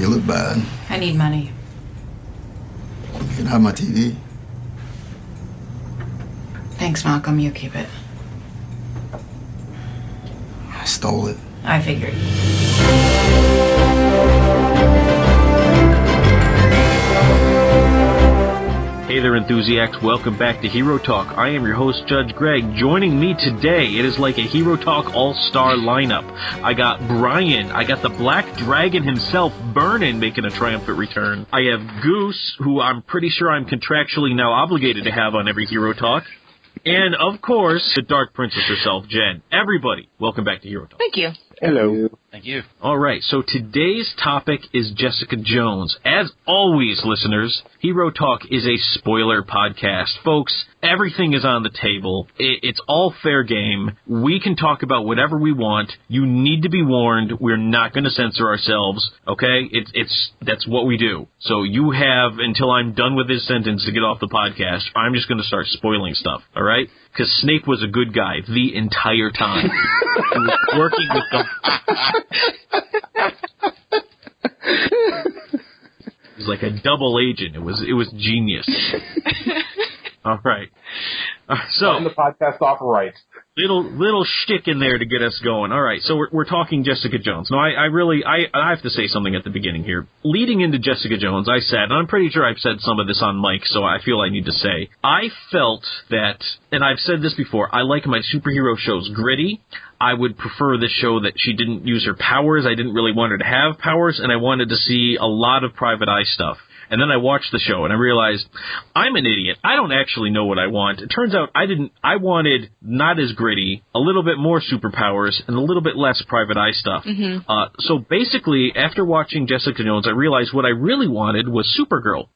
You look bad. I need money. You can have my TV. Thanks, Malcolm. You keep it. I stole it. I figured. Hey there, Enthusiacs. Welcome back to Hero Talk. I am your host, Judge Greg. Joining me today, it is like a Hero Talk all-star lineup. I got Brian. I got the Black Dragon himself, Vernon, making a triumphant return. I have Goose, who I'm pretty sure I'm contractually now obligated to have on every Hero Talk. And, of course, the Dark Princess herself, Jen. Everybody, welcome back to Hero Talk. Thank you. Hello. Thank you. All right, so today's topic is Jessica Jones. As always, listeners, Hero Talk is a spoiler podcast. Folks, everything is on the table. It's all fair game. We can talk about whatever we want. You need to be warned. We're not going to censor ourselves, okay? That's what we do. So you have until I'm done with this sentence to get off the podcast. I'm just going to start spoiling stuff, all right? Because Snape was a good guy the entire time. He was working with them. He's like a double agent. It was genius. All right. So Starting the podcast off right. Little shtick in there to get us going. All right, so we're talking Jessica Jones. Now, I have to say something at the beginning here. Leading into Jessica Jones, I said, and I'm pretty sure I've said some of this on mic, so I feel I need to say, I felt that, and I've said this before, I like my superhero shows gritty. I would prefer this show that she didn't use her powers. I didn't really want her to have powers, and I wanted to see a lot of Private Eye stuff. And then I watched the show, and I realized, I'm an idiot. I don't actually know what I want. It turns out I wanted not as gritty, a little bit more superpowers, and a little bit less Private Eye stuff. Mm-hmm. So basically, after watching Jessica Jones, I realized what I really wanted was Supergirl.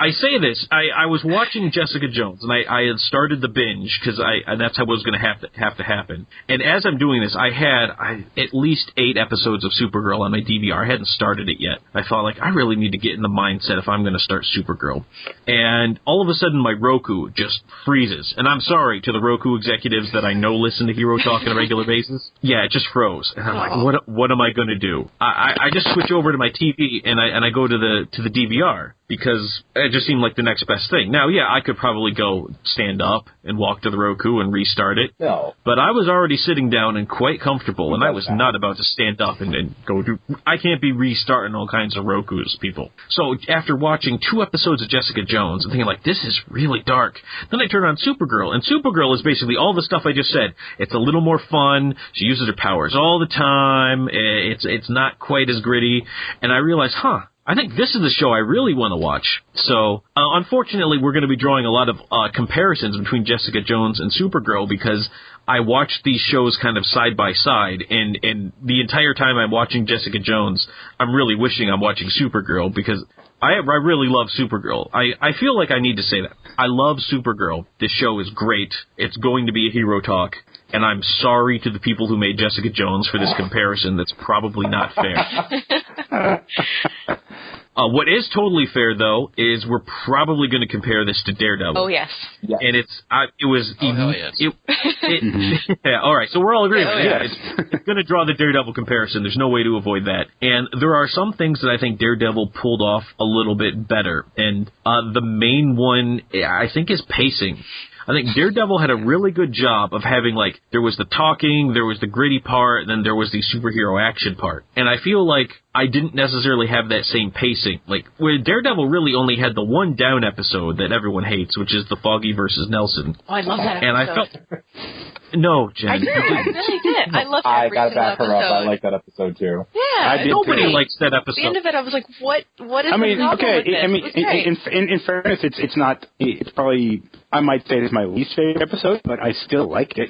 I say this, I was watching Jessica Jones, and I had started the binge, because that's how it was going to have to happen. And as I'm doing this, I had at least 8 episodes of Supergirl on my DVR. I hadn't started it yet. I thought, I really need to get in the mindset if I'm going to start Supergirl. And all of a sudden, my Roku just freezes. And I'm sorry to the Roku executives that I know listen to Hero Talk on a regular basis. Yeah, it just froze. And I'm like, what am I going to do? I just switch over to my TV, and I go to the DVR. Because it just seemed like the next best thing. Now, yeah, I could probably go stand up and walk to the Roku and restart it. No. But I was already sitting down and quite comfortable, and I was not about to stand up and go do... I can't be restarting all kinds of Rokus, people. So after watching 2 episodes of Jessica Jones and thinking, this is really dark, then I turn on Supergirl, and Supergirl is basically all the stuff I just said. It's a little more fun. She uses her powers all the time. It's not quite as gritty. And I realized, I think this is the show I really want to watch. So, unfortunately, we're going to be drawing a lot of comparisons between Jessica Jones and Supergirl because I watched these shows kind of side by side, and the entire time I'm watching Jessica Jones, I'm really wishing I'm watching Supergirl because I really love Supergirl. I feel like I need to say that. I love Supergirl. This show is great. It's going to be a Hero Talk. And I'm sorry to the people who made Jessica Jones for this comparison. That's probably not fair. What is totally fair, though, is we're probably going to compare this to Daredevil. Oh, yes. And it was... hell yes. Yeah, all right, so we're all agreeing. It's going to draw the Daredevil comparison. There's no way to avoid that. And there are some things that I think Daredevil pulled off a little bit better. And the main one, I think, is pacing. I think Daredevil had a really good job of having, there was the talking, there was the gritty part, and then there was the superhero action part. And I feel like I didn't necessarily have that same pacing. Where Daredevil really only had the one down episode that everyone hates, which is the Foggy versus Nelson. Oh, I love that episode. And I felt... No, Jen. I do. I really did. I loved every I got to back single her episode. up. I like that episode, too. Yeah. Nobody likes that episode. At the end of it, I was like, what is the problem with this? In fairness, it's not, it's probably, I might say it's my least favorite episode, but I still liked it.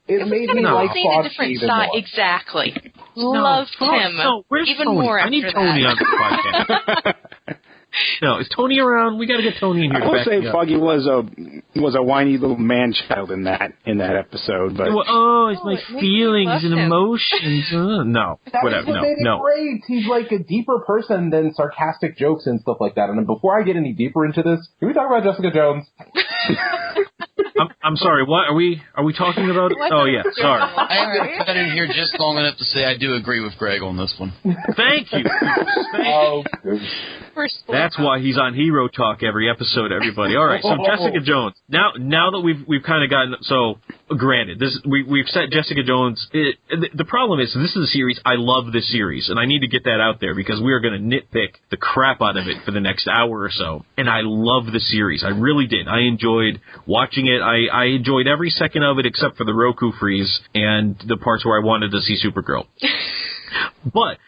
It made me like Fox even more. Exactly. Loved him. No, where's even Tony? more I need after Tony that. on the podcast. No, is Tony around? We got to get Tony in here. I will say Foggy was a whiny little man-child in that episode, but it's my feelings and emotions. No, whatever. No. Great. He's like a deeper person than sarcastic jokes and stuff like that. And before I get any deeper into this, can we talk about Jessica Jones? I'm sorry. What are we talking about? Oh yeah, sorry. I am going to cut in here just long enough to say I do agree with Greg on this one. Thank you. That's why he's on Hero Talk every episode, everybody. All right, so Jessica Jones. Now that we've kind of gotten, so granted, we've set Jessica Jones. The problem is, this is a series. I love this series, and I need to get that out there because we are going to nitpick the crap out of it for the next hour or so. And I love the series. I really did. I enjoyed watching it. I enjoyed every second of it except for the Roku freeze and the parts where I wanted to see Supergirl. But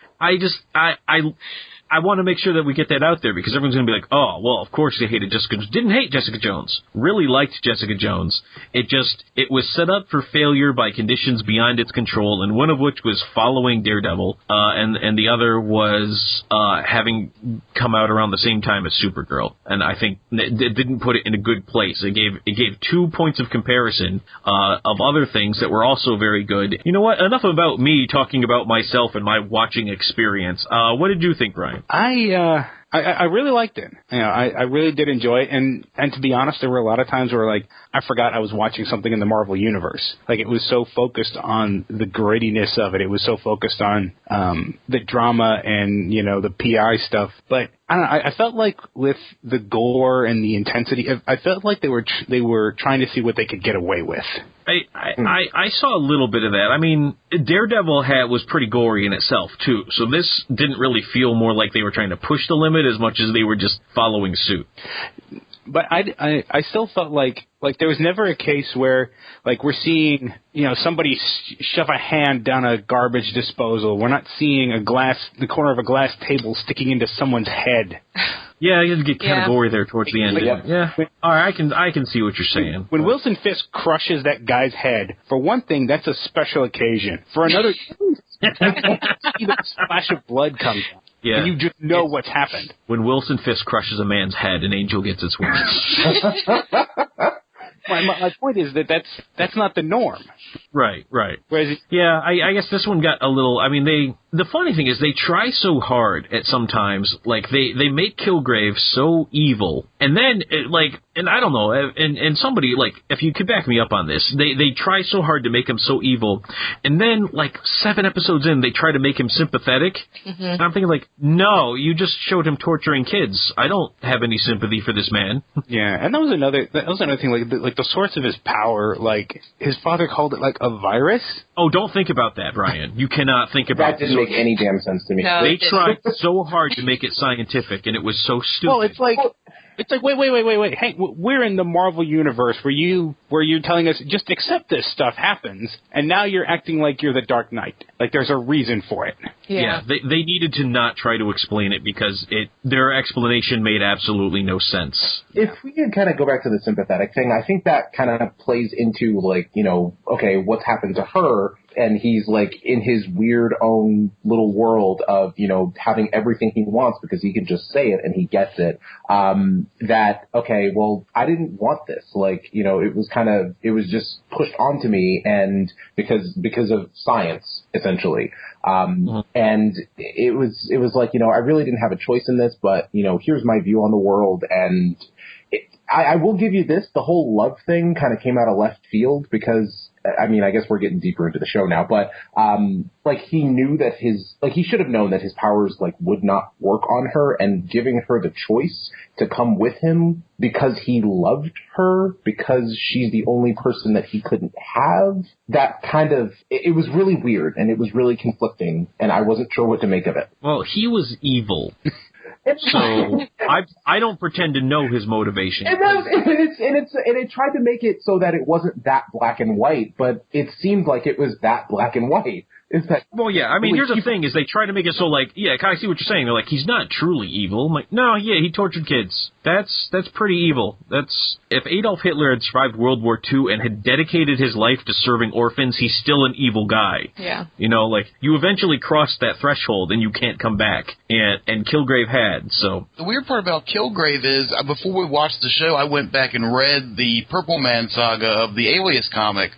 I want to make sure that we get that out there because everyone's going to be like, oh, well, of course they hated Jessica Jones. Didn't hate Jessica Jones. Really liked Jessica Jones. It was set up for failure by conditions beyond its control, and one of which was following Daredevil, and the other was having come out around the same time as Supergirl. And I think it didn't put it in a good place. It gave 2 points of comparison of other things that were also very good. You know what? Enough about me talking about myself and my watching experience. What did you think, Brian? I really liked it. You know, I really did enjoy it, and to be honest, there were a lot of times where like I forgot I was watching something in the Marvel universe. Like it was so focused on the grittiness of it. It was so focused on the drama and the PI stuff. But I don't know. I felt like with the gore and the intensity, I felt like they were trying to see what they could get away with. I saw a little bit of that. I mean, Daredevil was pretty gory in itself, too. So this didn't really feel more like they were trying to push the limit as much as they were just following suit. But I still felt like there was never a case where like we're seeing somebody shove a hand down a garbage disposal. We're not seeing the corner of a glass table sticking into someone's head. Yeah, you have to get kind of gory there towards the end. Yeah. All right, I can see what you're saying. When Wilson Fisk crushes that guy's head, for one thing, that's a special occasion. For another, the splash of blood comes out. Yeah. And you just know what's happened. When Wilson Fisk crushes a man's head, an angel gets its wings. My point is that's not the norm. Right. Whereas I guess this one got a little. I mean, the funny thing is they try so hard at sometimes, like they make Kilgrave so evil, and then and I don't know, and somebody like if you could back me up on this, they try so hard to make him so evil, and then like 7 episodes in, they try to make him sympathetic, and I'm thinking like, no, you just showed him torturing kids. I don't have any sympathy for this man. Yeah, and that was another thing, like the source of his power, like his father called it like a virus. Oh, don't think about that, Brian. You cannot think about that. Didn't make any damn sense to me. No, they tried so hard to make it scientific, and it was so stupid. Well, it's like wait. Hey, we're in the Marvel universe where you're telling us just accept this stuff happens, and now you're acting like you're the Dark Knight. Like there's a reason for it. Yeah, they needed to not try to explain it because their explanation made absolutely no sense. If we can kind of go back to the sympathetic thing, I think that kind of plays into like, okay, what's happened to her, and he's like in his weird own little world of, having everything he wants because he can just say it and he gets it. That, okay, well, I didn't want this. Like, it was just pushed onto me and because of science, essentially. And it was like, I really didn't have a choice in this, but, here's my view on the world. And I will give you this, the whole love thing kind of came out of left field because, I mean, I guess we're getting deeper into the show now, but, he knew that he should have known that his powers, would not work on her, and giving her the choice to come with him because he loved her, because she's the only person that he couldn't have, that kind of, it was really weird, and it was really conflicting, and I wasn't sure what to make of it. Well, he was evil. So I don't pretend to know his motivation. And it tried to make it so that it wasn't that black and white, but it seemed like it was that black and white. Well, yeah, I mean, here's the thing, is they try to make it so, I see what you're saying. They're like, he's not truly evil. I'm like, no, yeah, he tortured kids. That's pretty evil. If Adolf Hitler had survived World War II and had dedicated his life to serving orphans, he's still an evil guy. Yeah. You eventually crossed that threshold and you can't come back. And Kilgrave had, so. The weird part about Kilgrave is, before we watched the show, I went back and read the Purple Man saga of the Alias comic.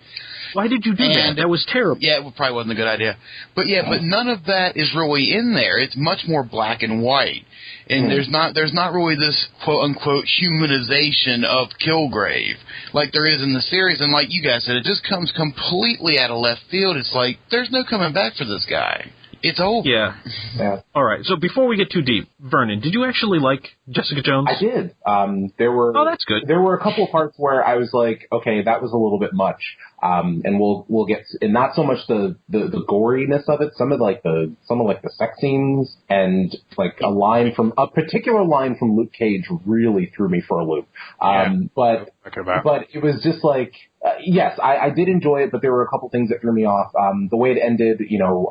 Why did you do that? That was terrible. Yeah, it probably wasn't a good idea. But none of that is really in there. It's much more black and white. And there's not really this quote unquote humanization of Kilgrave like there is in the series. And like you guys said, it just comes completely out of left field. It's like there's no coming back for this guy. It's over. Yeah. All right. So before we get too deep, Vernon, did you actually like Jessica Jones? I did. Oh, that's good. There were a couple of parts where I was like, okay, that was a little bit much. And we'll get, and not so much the goriness of it. Some of the sex scenes and like a particular line from Luke Cage really threw me for a loop. But it was just like, yes, I did enjoy it, but there were a couple things that threw me off. The way it ended,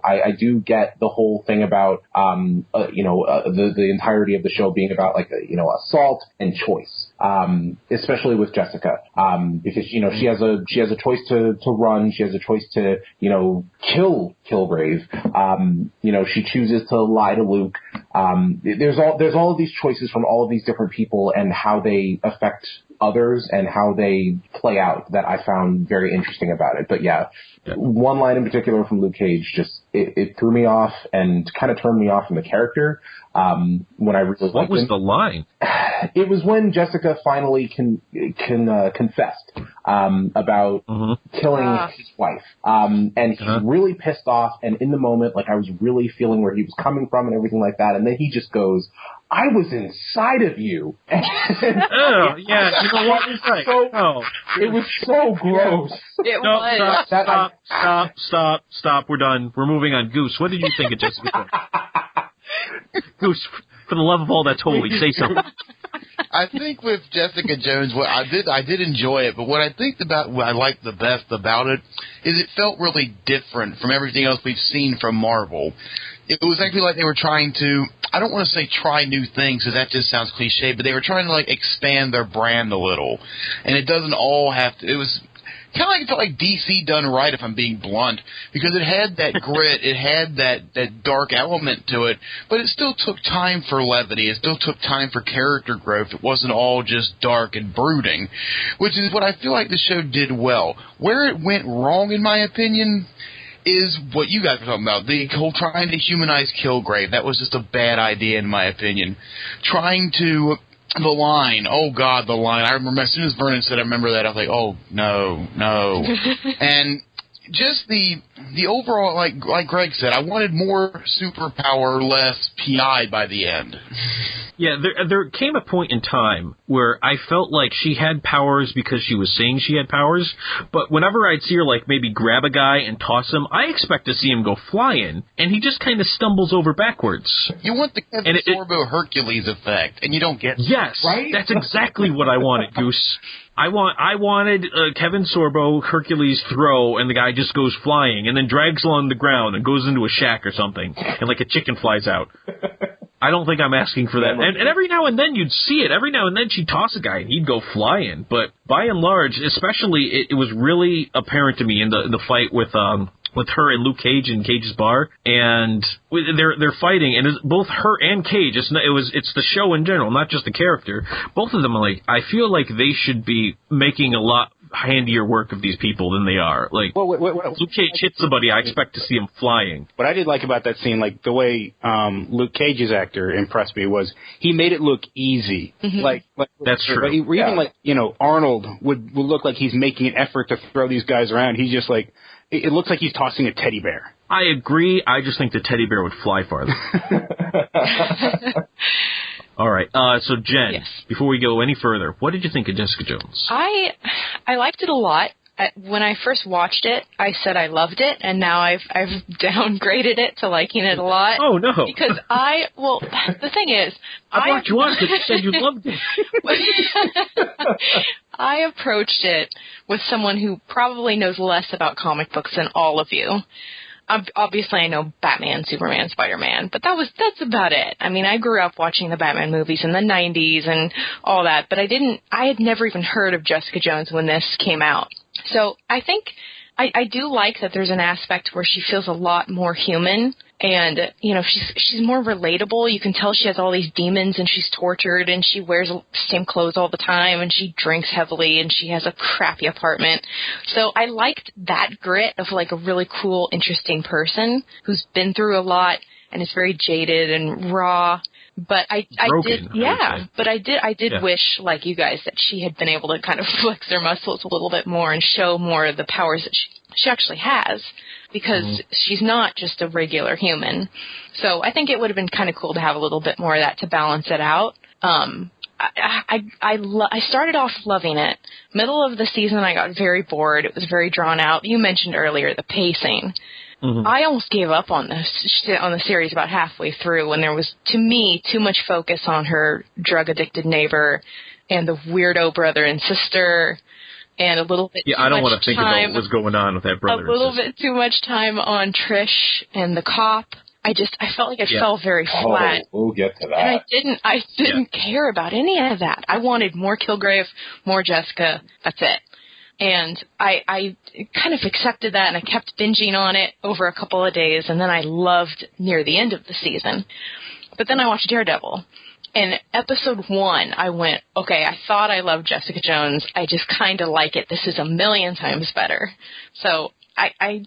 I do get the whole thing about, the entirety of the show being about like, assault and choice. Especially with Jessica, because, she has a choice to run. She has a choice to, kill Kilgrave. She chooses to lie to Luke. There's all of these choices from all of these different people and how they affect others and how they play out that I found very interesting about it. But one line in particular from Luke Cage just it threw me off and kind of turned me off from the character. When I really what was the line? It was when Jessica finally confessed about killing his wife, and he's really pissed off. And in the moment, like I was really feeling where he was coming from and everything like that. And then he just goes, "I was inside of you." Oh, yeah. You know what? It was so gross. It was. Stop. We're done. We're moving on. Goose, what did you think of Jessica Jones? Goose, for the love of all that's holy, say something. I think with Jessica Jones, what I did enjoy it, but what I liked the best about it is it felt really different from everything else we've seen from Marvel. It was actually like they were trying to, I don't want to say try new things because that just sounds cliche, but they were trying to like expand their brand a little. And it doesn't all have to, it was kind of like, it felt like DC done right, if I'm being blunt, because it had that grit, it had that dark element to it, but it still took time for levity, it still took time for character growth. It wasn't all just dark and brooding, which is what I feel like the show did well. Where it went wrong, in my opinion, is what you guys were talking about, the whole trying to humanize Kilgrave. That was just a bad idea, in my opinion. Trying to... The line, oh God, the line. I remember as soon as Vernon said, I remember that, I was like, oh, no. And just the overall, like Greg said, I wanted more superpower, less PI by the end. Yeah, there came a point in time where I felt like she had powers because she was saying she had powers, but whenever I'd see her, like, maybe grab a guy and toss him, I expect to see him go flying, and he just kind of stumbles over backwards. You want the Kevin Sorbo Hercules effect, and you don't get Yes, right? That's exactly what I wanted, Goose. I wanted Kevin Sorbo Hercules throw, and the guy just goes flying, and then drags along the ground and goes into a shack or something, and like a chicken flies out. I don't think I'm asking for that. And every now and then you'd see it. Every now and then she'd toss a guy and he'd go flying. But by and large, especially, it was really apparent to me in the fight with her and Luke Cage in Cage's bar, and they're fighting, and it's both her and Cage. It's the show in general, not just the character. Both of them are like, I feel like they should be making a lot handier work of these people than they are. Like, Luke Cage hits somebody, I expect to see him flying. What I did like about that scene, like the way Luke Cage's actor impressed me, was he made it look easy. Mm-hmm. Like that's true. Even like Arnold would look like he's making an effort to throw these guys around. He's just like, it looks like he's tossing a teddy bear. I agree. I just think the teddy bear would fly farther. All right. So, Jen, yes. Before we go any further, what did you think of Jessica Jones? I liked it a lot. When I first watched it, I said I loved it, and now I've downgraded it to liking it a lot. Oh, no. Because the thing is... I brought you on because you said you loved it. I approached it with someone who probably knows less about comic books than all of you. Obviously, I know Batman, Superman, Spider-Man, but that's about it. I mean, I grew up watching the Batman movies in the 90s and all that, but I had never even heard of Jessica Jones when this came out. So I think I do like that there's an aspect where she feels a lot more human And, she's more relatable. You can tell she has all these demons and she's tortured and she wears the same clothes all the time and she drinks heavily and she has a crappy apartment. So I liked that grit of like a really cool, interesting person who's been through a lot and is very jaded and raw. But I did wish, like you guys, that she had been able to kind of flex her muscles a little bit more and show more of the powers that she actually has, because she's not just a regular human. So I think it would have been kind of cool to have a little bit more of that to balance it out. I started off loving it. Middle of the season, I got very bored. It was very drawn out. You mentioned earlier the pacing. I almost gave up on the series about halfway through when there was, to me, too much focus on her drug-addicted neighbor and the weirdo brother and sister, and a little bit too much time. I don't want to think about what's going on with that brother and sister. A little bit too much time on Trish and the cop. I felt like it fell very flat. We'll get to that. And I didn't care about any of that. I wanted more Kilgrave, more Jessica. That's it. And I kind of accepted that, and I kept binging on it over a couple of days, and then I loved near the end of the season. But then I watched Daredevil. And episode 1, I went, okay, I thought I loved Jessica Jones. I just kind of like it. This is a million times better. So I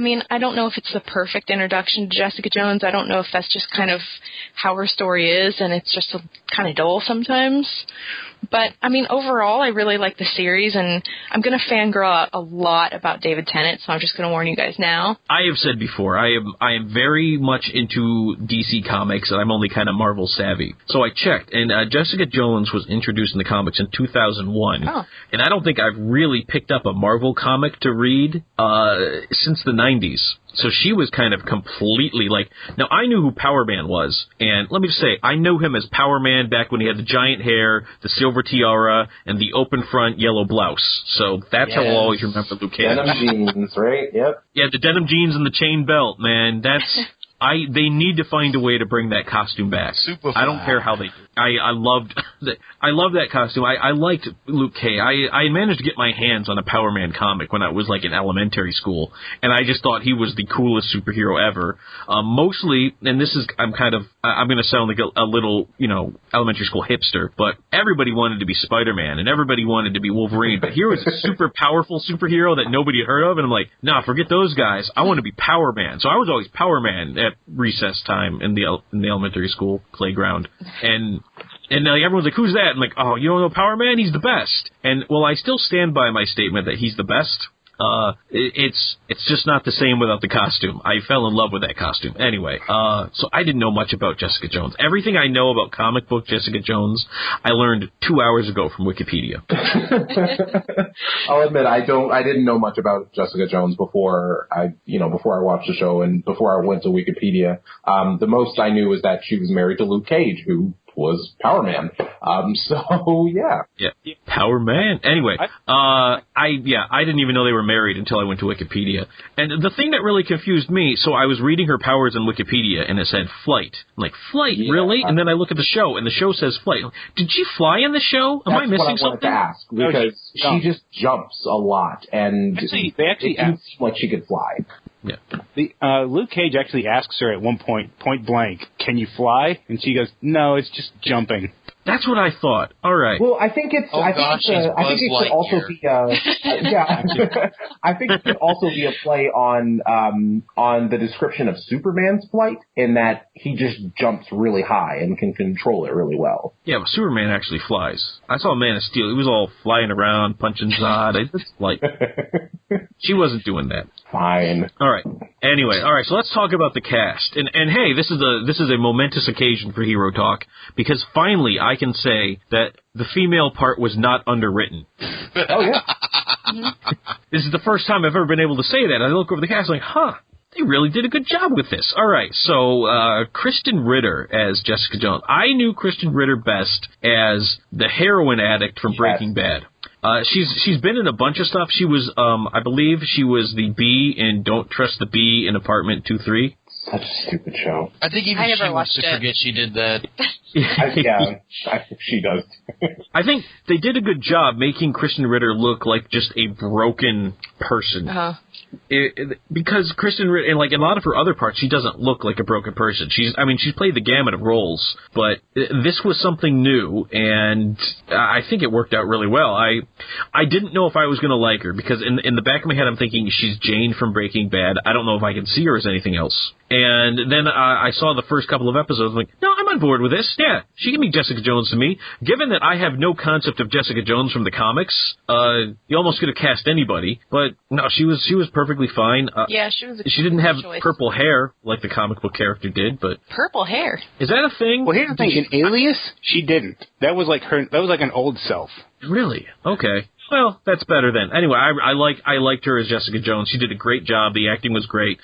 mean, I don't know if it's the perfect introduction to Jessica Jones. I don't know if that's just kind of how her story is, and it's just kind of dull sometimes. But, I mean, overall, I really like the series, and I'm going to fangirl a lot about David Tennant, so I'm just going to warn you guys now. I have said before, I am very much into DC Comics, and I'm only kind of Marvel savvy. So I checked, and Jessica Jones was introduced in the comics in 2001. Oh. And I don't think I've really picked up a Marvel comic to read since the 90s. So she was kind of completely like... Now, I knew who Power Man was, and let me just say, I knew him as Power Man back when he had the giant hair, the silver tiara, and the open front yellow blouse. So that's how I'll always remember Luke Cage. Denim jeans, right? Yep. Yeah, the denim jeans and the chain belt, man. That's... They need to find a way to bring that costume back. Superfly. I don't care how they... I loved that costume. I liked Luke Cage. I managed to get my hands on a Power Man comic when I was like in elementary school, and I just thought he was the coolest superhero ever. Mostly, and this is I'm going to sound like a little elementary school hipster, but everybody wanted to be Spider-Man and everybody wanted to be Wolverine. But here was a super powerful superhero that nobody had heard of, and I'm like, nah, forget those guys. I want to be Power Man. So I was always Power Man at recess time in the elementary school playground, and everyone's like, who's that? I'm like, oh, you don't know Power Man? He's the best. And, well, I still stand by my statement that he's the best. It's just not the same without the costume. I fell in love with that costume. Anyway, so I didn't know much about Jessica Jones. Everything I know about comic book Jessica Jones, I learned 2 hours ago from Wikipedia. I'll admit, I didn't know much about Jessica Jones before I watched the show and before I went to Wikipedia. The most I knew was that she was married to Luke Cage, who was Power Man. Yeah, Power Man. Anyway, I didn't even know they were married until I went to Wikipedia. And the thing that really confused me, so I was reading her powers on Wikipedia, and it said flight. I'm like, flight, really? And then I look at the show, and the show says flight. Did she fly in the show? Am I missing something? That's what I wanted to ask, because she just jumps a lot, and it didn't seem like she could fly. Yeah. Luke Cage actually asks her at one point blank, can you fly? And she goes, no, it's just jumping. That's what I thought. All right. Well, I think it's. I think it could also be. I think it could also be a play on the description of Superman's flight, in that he just jumps really high and can control it really well. Yeah, but Superman actually flies. I saw Man of Steel. He was all flying around, punching Zod. It's like she wasn't doing that. Fine. All right. Anyway, all right. So let's talk about the cast. And hey, this is a momentous occasion for Hero Talk, because finally I can say that the female part was not underwritten. Oh yeah. This is the first time I've ever been able to say that. I look over the cast like, they really did a good job with this. All right, so Kristen Ritter as Jessica Jones. I knew Kristen Ritter best as the heroin addict from Breaking Bad. She's been in a bunch of stuff. She was, I believe she was the bee in Don't Trust the Bee in Apartment 2-3. Such a stupid show. I think even she wants to forget she did that. I think she does. I think they did a good job making Kristen Ritter look like just a broken person. because Kristen Ritter, and like in a lot of her other parts, she doesn't look like a broken person. She's played the gamut of roles, but this was something new, and I think it worked out really well. I didn't know if I was going to like her, because in the back of my head, I'm thinking she's Jane from Breaking Bad. I don't know if I can see her as anything else. And then I saw the first couple of episodes, I'm like, no, I'm on board with this. Yeah, she can be Jessica Jones to me. Given that I have no concept of Jessica Jones from the comics, you almost could have cast anybody, but no, she was perfectly fine. Yeah, she was. She didn't have choice. purple hair like the comic book character did, but Purple hair. is that a thing? Well, here's the thing. In Alias, she didn't. That was like an old self. Really? Okay. Well, that's better then. Anyway, I liked her as Jessica Jones. She did a great job. The acting was great.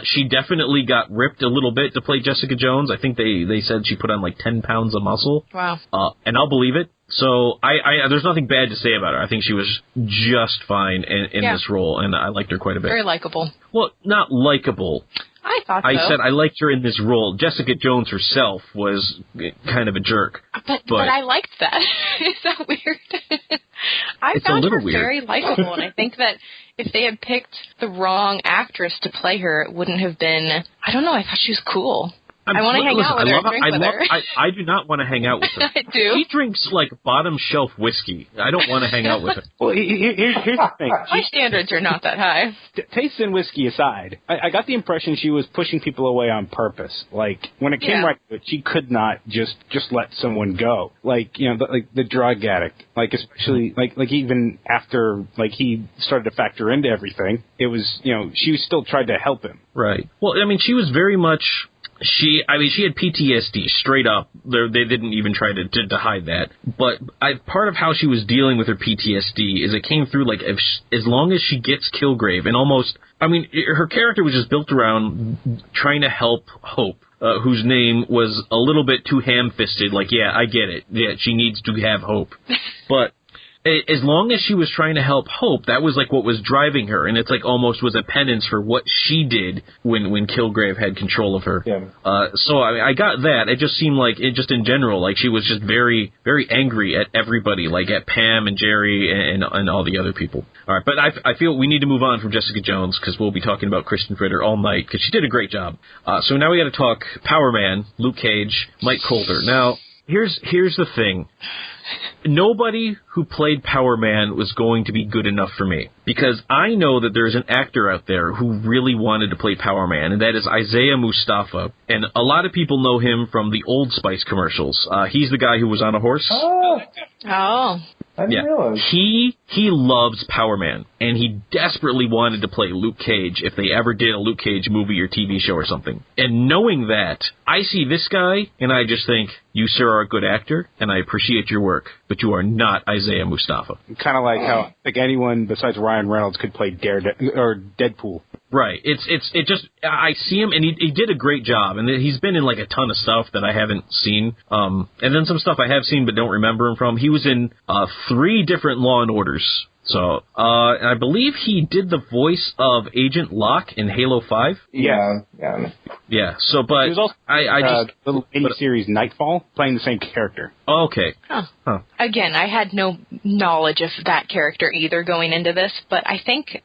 She definitely got ripped a little bit to play Jessica Jones. I think they said she put on like 10 pounds of muscle. Wow. And I'll believe it. So there's nothing bad to say about her. I think she was just fine in this role, and I liked her quite a bit. Very likable. Well, not likable. I thought so. I said I liked her in this role. Jessica Jones herself was kind of a jerk. But I liked that. Is that weird? I found her very likable, and I think that if they had picked the wrong actress to play her, it wouldn't have been... I don't know, I thought she was cool. I want to hang out with her and drink with her. I do not want to hang out with her. I do. She drinks, like, bottom-shelf whiskey. I don't want to hang out with her. Well, here's the thing. My standards are not that high. Taste and whiskey aside, I got the impression she was pushing people away on purpose. Like, when it came right to it, she could not just let someone go. Like, you know, the drug addict. Like, especially, like even after, like, he started to factor into everything, it was, you know, she still tried to help him. Right. Well, I mean, she was very much... She had PTSD, straight up. They didn't even try to hide that. But part of how she was dealing with her PTSD is it came through, like, as long as she gets Kilgrave, and almost... I mean, her character was just built around trying to help Hope, whose name was a little bit too ham-fisted. Like, yeah, I get it. Yeah, she needs to have Hope. But... as long as she was trying to help Hope, that was like what was driving her, and it's like almost was a penance for what she did when Kilgrave had control of her. Yeah. So I got that. It just seemed like just in general, like she was just very, very angry at everybody, like at Pam and Jerry and all the other people. All right, but I feel we need to move on from Jessica Jones because we'll be talking about Kristen Ritter all night because she did a great job. So now we got to talk Power Man, Luke Cage, Mike Colter. Now here's the thing. Nobody who played Power Man was going to be good enough for me, because I know that there's an actor out there who really wanted to play Power Man, and that is Isaiah Mustafa. And a lot of people know him from the Old Spice commercials. He's the guy who was on a horse. Oh. I didn't realize. He loves Power Man, and he desperately wanted to play Luke Cage if they ever did a Luke Cage movie or TV show or something. And knowing that, I see this guy, and I just think, you, sir, are a good actor, and I appreciate your work, but you are not Isaiah Mustafa. Kind of like how anyone besides Ryan Reynolds could play Deadpool. Right. It just, I see him, and he did a great job, and he's been in like a ton of stuff that I haven't seen, and then some stuff I have seen but don't remember him from. He was in 3 different Law and Orders. So, I believe he did the voice of Agent Locke in Halo 5. Yeah. Yeah, so, but he was also little miniseries Nightfall, playing the same character. Okay. Huh. Again, I had no knowledge of that character either going into this, but I think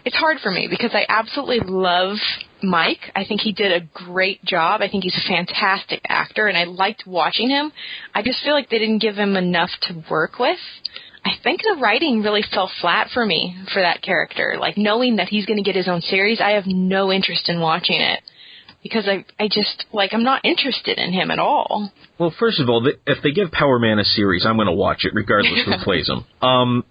it's hard for me because I absolutely love Mike. I think he did a great job. I think he's a fantastic actor, and I liked watching him. I just feel like they didn't give him enough to work with. I think the writing really fell flat for me for that character. Like, knowing that he's going to get his own series, I have no interest in watching it. Because I just, like, I'm not interested in him at all. Well, first of all, if they give Power Man a series, I'm going to watch it regardless who plays him.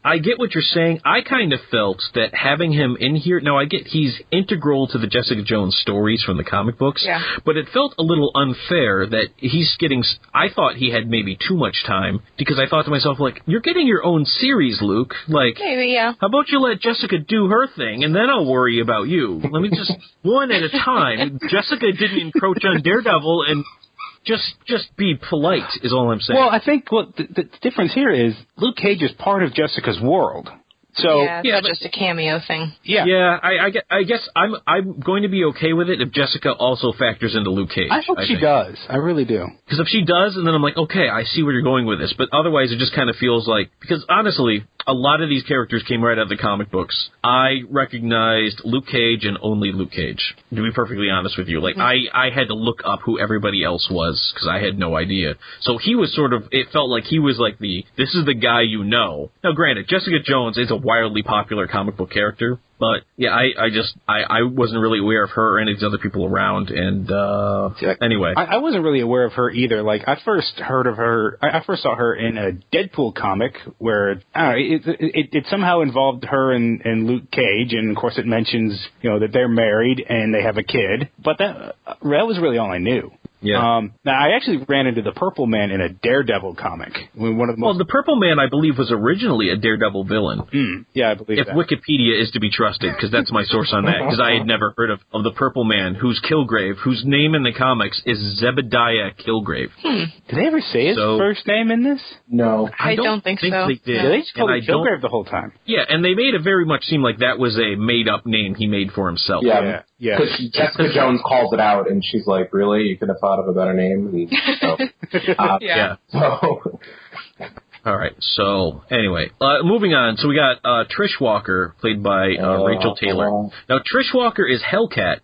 I get what you're saying. I kind of felt that having him in here, now I get he's integral to the Jessica Jones stories from the comic books, but it felt a little unfair that he's getting, I thought he had maybe too much time, because I thought to myself, like, you're getting your own series, Luke. Like, maybe, yeah. How about you let Jessica do her thing, and then I'll worry about you. Let me just, one at a time. Jessica didn't encroach on Daredevil, and just be polite is all I'm saying. Well, I think the difference here is Luke Cage is part of Jessica's world. So yeah, it's not just a cameo thing. Yeah. I guess I'm going to be okay with it if Jessica also factors into Luke Cage. I hope she does. I really do. Because if she does, and then I'm like, okay, I see where you're going with this. But otherwise, it just kind of feels like, because honestly, a lot of these characters came right out of the comic books. I recognized Luke Cage and only Luke Cage, to be perfectly honest with you. Like, I had to look up who everybody else was, because I had no idea. So he was sort of, it felt like he was like this is the guy you know. Now, granted, Jessica Jones is a wildly popular comic book character, but yeah, I wasn't really aware of her or any of the other people around, and anyway. I wasn't really aware of her either. Like, I first saw her in a Deadpool comic where, I don't know, it somehow involved her and Luke Cage, and of course it mentions, that they're married and they have a kid, but that was really all I knew. Yeah. Now, I actually ran into the Purple Man in a Daredevil comic. Well, the Purple Man, I believe, was originally a Daredevil villain. Yeah, I believe if that. Wikipedia is to be trusted, because that's my source on that, because I had never heard of the Purple Man, who's Kilgrave, whose name in the comics is Zebediah Kilgrave. Did they ever say his first name in this? No. I don't think so. They did. Yeah, they just called him Kilgrave the whole time. Yeah, and they made it very much seem like that was a made-up name he made for himself. Yeah. Because Jessica Jones calls it out, and she's like, really? You could have thought of a better name? And so, So... All right, so anyway, moving on. So we got Trish Walker, played by Rachel Taylor. Now, Trish Walker is Hellcat,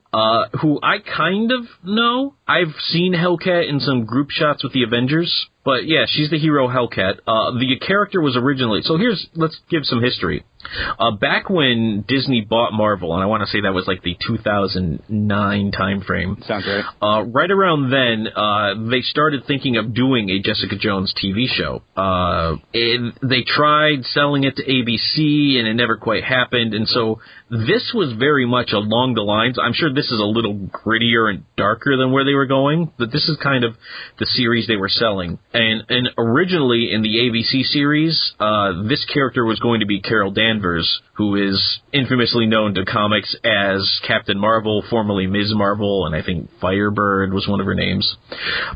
who I kind of know. I've seen Hellcat in some group shots with the Avengers. But yeah, she's the hero Hellcat. The character was originally... So let's give some history. Back when Disney bought Marvel, and I want to say that was like the 2009 timeframe. Sounds right. Right around then, they started thinking of doing a Jessica Jones TV show. They tried selling it to ABC, and it never quite happened. And so this was very much along the lines... I'm sure this is a little grittier and darker than where they were going, but this is kind of the series they were selling. And originally in the ABC series, this character was going to be Carol Danvers, who is infamously known to comics as Captain Marvel, formerly Ms. Marvel, and I think Firebird was one of her names.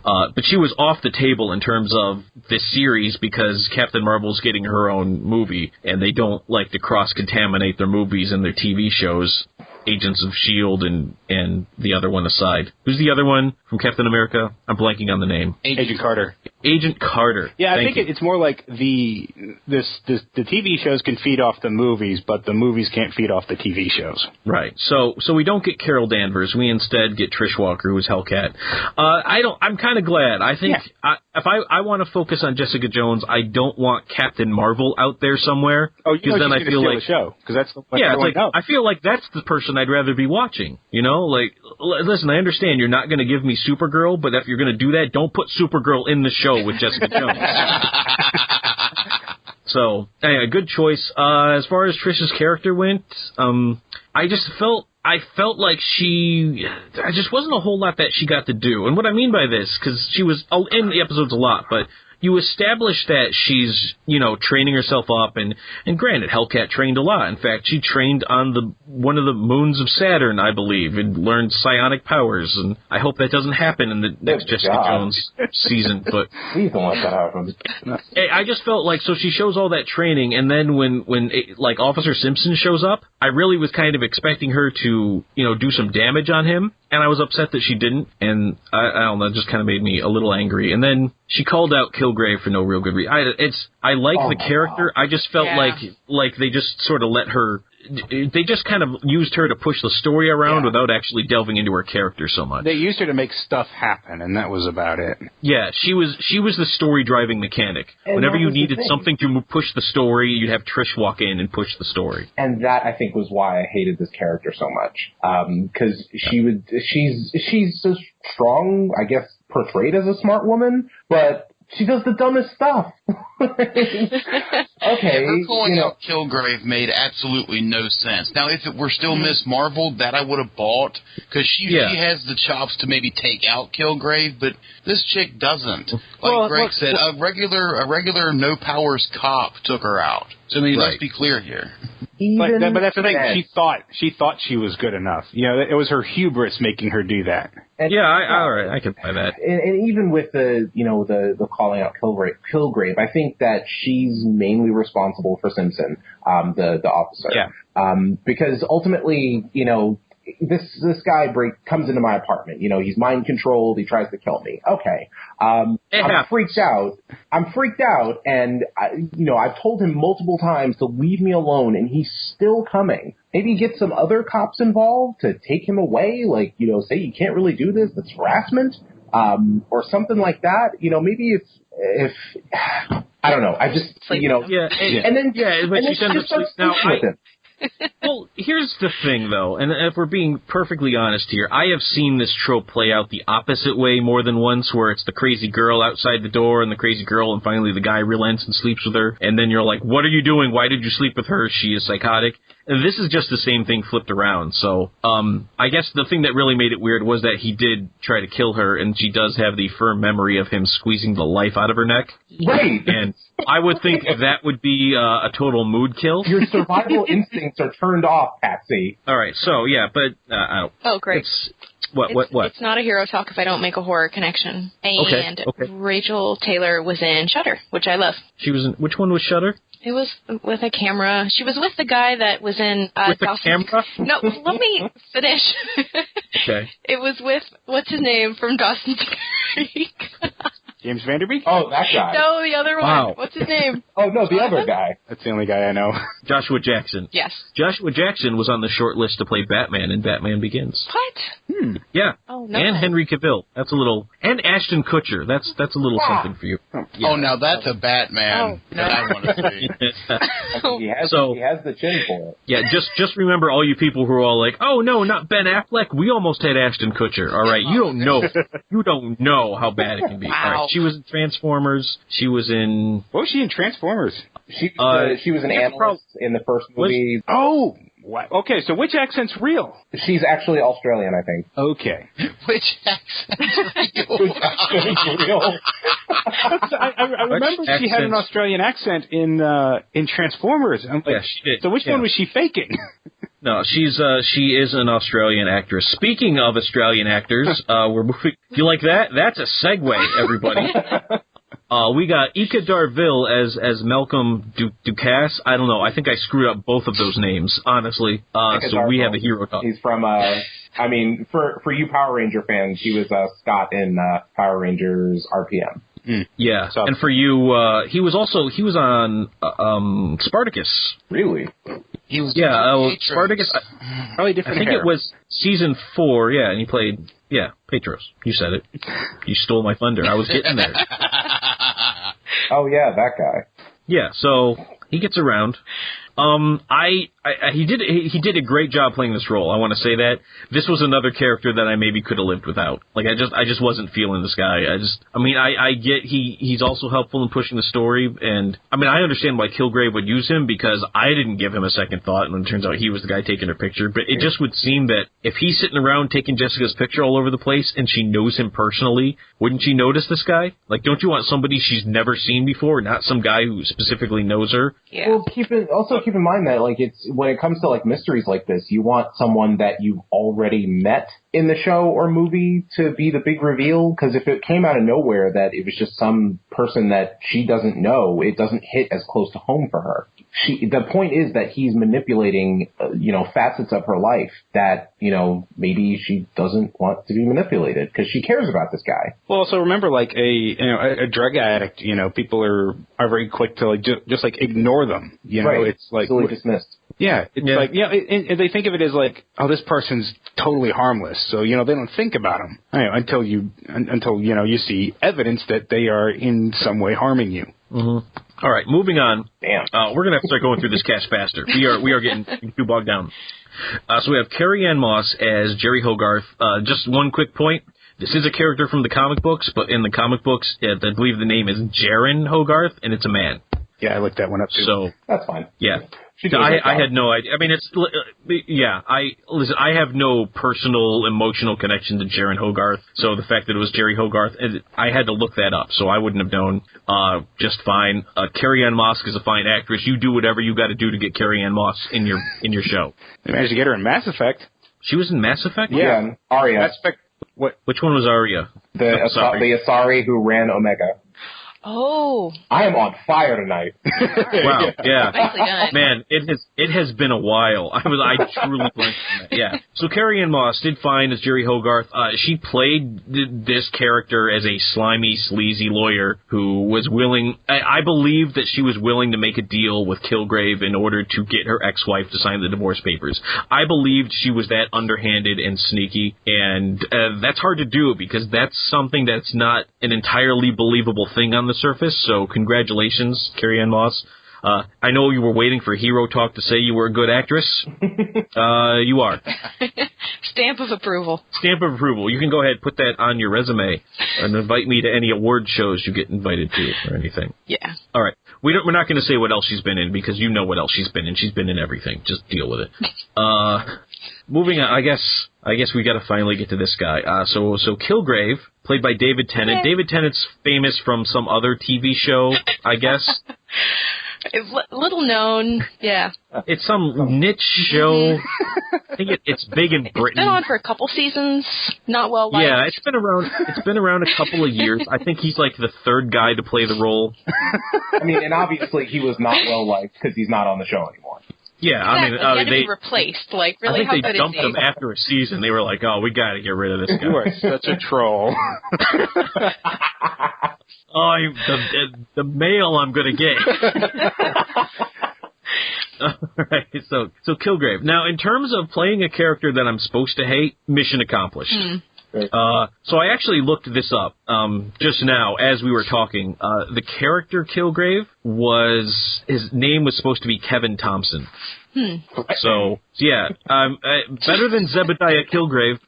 But she was off the table in terms of this series because Captain Marvel's getting her own movie, and they don't like to cross-contaminate their movies and their TV shows. Agents of S.H.I.E.L.D. and the other one aside. Who's the other one from Captain America? I'm blanking on the name. Agent Carter. Agent Carter. Yeah, I think it's more like the TV shows can feed off the movies, but the movies can't feed off the TV shows. Right. So we don't get Carol Danvers. We instead get Trish Walker, who's Hellcat. I'm kind of glad. I think if I want to focus on Jessica Jones, I don't want Captain Marvel out there somewhere. Oh, because then I feel like the show because that's I feel like that's the person I'd rather be watching. Like, listen, I understand you're not going to give me Supergirl, but if you're going to do that, don't put Supergirl in the show with Jessica Jones. So, anyway, good choice. As far as Trish's character went, I felt like there just wasn't a whole lot that she got to do. And what I mean by this, because she was in the episodes a lot, but you establish that she's, training herself up, and granted, Hellcat trained a lot. In fact, she trained on one of the moons of Saturn, I believe, and learned psionic powers, and I hope that doesn't happen in the next Jessica Jones season, but... Please don't let that happen. I just felt like, so she shows all that training, and then when Officer Simpson shows up, I really was kind of expecting her to, do some damage on him, and I was upset that she didn't, and I don't know, it just kind of made me a little angry. And then she called out Kilgrave for no real good reason. I like the character. I just felt like they just sort of let her. They just kind of used her to push the story around without actually delving into her character so much. They used her to make stuff happen, and that was about it. Yeah, she was the story driving mechanic. And whenever you needed something to push the story, you'd have Trish walk in and push the story. And that, I think, was why I hated this character so much. Because she's so strong, I guess, portrayed as a smart woman, but she does the dumbest stuff. Okay. Her calling out Kilgrave made absolutely no sense. Now, if it were still Miss Marvel, that I would have bought, because she has the chops to maybe take out Kilgrave, but this chick doesn't. Like Greg said, a regular no powers cop took her out. So, I mean, let's be clear here. But that's the thing. She thought she was good enough. It was her hubris making her do that. And, all right, I can buy that. And even with the calling out Kilgrave, I think that she's mainly responsible for Simpson, the officer. Yeah. Because ultimately, this guy comes into my apartment. You know, he's mind controlled. He tries to kill me. Okay. I'm freaked out. And I've told him multiple times to leave me alone, and he's still coming. Maybe get some other cops involved to take him away. Like, say you can't really do this. That's harassment. Or something like that. Maybe if I don't know. I just, and then Well, here's the thing, though, and if we're being perfectly honest here, I have seen this trope play out the opposite way more than once, where it's the crazy girl outside the door and the crazy girl, and finally the guy relents and sleeps with her, and then you're like, what are you doing? Why did you sleep with her? She is psychotic. And this is just the same thing flipped around. So, I guess the thing that really made it weird was that he did try to kill her, and she does have the firm memory of him squeezing the life out of her neck. Right. And I would think that would be a total mood kill. Your survival instincts are turned off, Patsy. All right. So, yeah, but oh, great. What? It's not a hero talk if I don't make a horror connection. And okay. Rachel Taylor was in Shudder, which I love. She was in, which one was Shudder? It was with a camera. She was with the guy that was in with the camera? No, let me finish. Okay. It was with, what's his name from Dawson's Creek? James Vanderbeek? Oh, that guy. No, the other Wow. one. What's his name? Oh, no, the other guy. That's the only guy I know. Joshua Jackson. Yes. Joshua Jackson was on the short list to play Batman in Batman Begins. What? Yeah. Oh, no. And Henry Cavill. That's a little... And Ashton Kutcher. That's a little something for you. Yeah. Oh, now that's a Batman that I want to see. He has the chin for it. Yeah, just remember all you people who are all like, oh, no, not Ben Affleck. We almost had Ashton Kutcher. All right, you don't know. You don't know how bad it can be. Wow. All right, she was in Transformers. She was in... What was she in Transformers? She was an analyst in the first movie. Oh! What? Okay, so which accent's real? She's actually Australian, I think. Okay. Which accent's real? I remember she had an Australian accent in Transformers. I'm like, yeah, she did. So which one was she faking? No, she is an Australian actress. Speaking of Australian actors, we're moving. You like that? That's a segue, everybody. We got Ika Darville as Malcolm Ducasse. I don't know. I think I screwed up both of those names, honestly. So we have a hero talk. He's from, for you Power Ranger fans, he was Scott in Power Rangers RPM. Yeah, and for you, he was on Spartacus. Really? He was Spartacus. Probably different. I think hair. it was season 4. Yeah, and he played Petros. You said it. You stole my thunder. I was getting there. Oh yeah, that guy. Yeah, so he gets around. He did a great job playing this role. I want to say that this was another character that I maybe could have lived without. Like I just wasn't feeling this guy. I get he's also helpful in pushing the story, and I understand why Kilgrave would use him because I didn't give him a second thought, and it turns out he was the guy taking her picture. But it just would seem that if he's sitting around taking Jessica's picture all over the place, and she knows him personally, wouldn't she notice this guy? Like, don't you want somebody she's never seen before, not some guy who specifically knows her? Yeah. Well, keep in mind that it's when it comes to mysteries like this, you want someone that you've already met in the show or movie to be the big reveal. Because if it came out of nowhere that it was just some person that she doesn't know, it doesn't hit as close to home for her. The point is that he's manipulating, facets of her life that, maybe she doesn't want to be manipulated because she cares about this guy. Well, also remember, a drug addict, people are very quick to just ignore them. Right. It's like easily dismissed. Yeah, it's and they think of it as this person's totally harmless, so they don't think about them until you see evidence that they are in some way harming you. Mm-hmm. All right, moving on. Damn. We're gonna have to start going through this cast faster. We are getting too bogged down. So we have Carrie-Anne Moss as Jerry Hogarth. Just one quick point. This is a character from the comic books, but in the comic books, I believe the name is Jaren Hogarth, and it's a man. Yeah, I looked that one up too. So that's fine. Yeah. I had no idea. I have no personal emotional connection to Jaren Hogarth, so the fact that it was Jerry Hogarth, I had to look that up, so I wouldn't have known just fine. Carrie-Anne Moss is a fine actress. You do whatever you got to do to get Carrie-Anne Moss in your show. They managed to get her in Mass Effect. She was in Mass Effect? Yeah, Arya. Mass Effect. What? Which one was Arya? The Asari who ran Omega. Oh. I am on fire tonight. Wow, yeah. Nicely done. Man, it has been a while. I truly blanked on that. Yeah. So Carrie-Anne Moss did fine as Jerry Hogarth. She played this character as a slimy, sleazy lawyer who was willing. I believe that she was willing to make a deal with Kilgrave in order to get her ex-wife to sign the divorce papers. I believed she was that underhanded and sneaky, and that's hard to do because that's something that's not an entirely believable thing on the surface, so congratulations, Carrie-Anne Moss. I know you were waiting for Hero Talk to say you were a good actress. You are. Stamp of approval. Stamp of approval. You can go ahead and put that on your resume and invite me to any award shows you get invited to or anything. Yeah. All right. We're not going to say what else she's been in because you know what else she's been in. She's been in everything. Just deal with it. Moving on, I guess we got to finally get to this guy. So Kilgrave, played by David Tennant. Yeah. David Tennant's famous from some other TV show, I guess. Little known, yeah. It's some niche show. I think it's big in Britain. It's been on for a couple seasons. Not well liked. Yeah, it's been around a couple of years. I think he's like the third guy to play the role. I mean, and obviously he was not well liked because he's not on the show anymore. Yeah, Exactly. I he mean, had to be replaced. Like, really, I how think good they is dumped he? him after a season. They were like, "Oh, we got to get rid of this guy." You are such a troll. Oh, the mail I'm gonna get. All right, so Kilgrave. Now, in terms of playing a character that I'm supposed to hate, mission accomplished. So I actually looked this up just now as we were talking. The character Kilgrave his name was supposed to be Kevin Thompson. So yeah, better than Zebediah Kilgrave,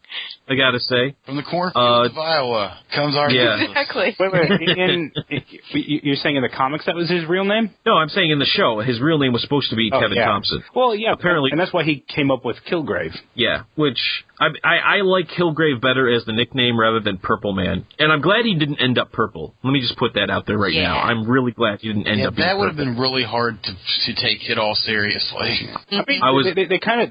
I gotta say. From the cornfields of Iowa comes our business. Exactly. Wait. You're saying in the comics that was his real name? No, I'm saying in the show, his real name was supposed to be Kevin Thompson. Well, yeah, apparently, and that's why he came up with Kilgrave. Yeah, which I like Kilgrave better as the nickname rather than Purple Man, and I'm glad he didn't end up purple. Let me just put that out there right now. I'm really glad he didn't end up being that would purple. have been really hard to take it all seriously. I mean,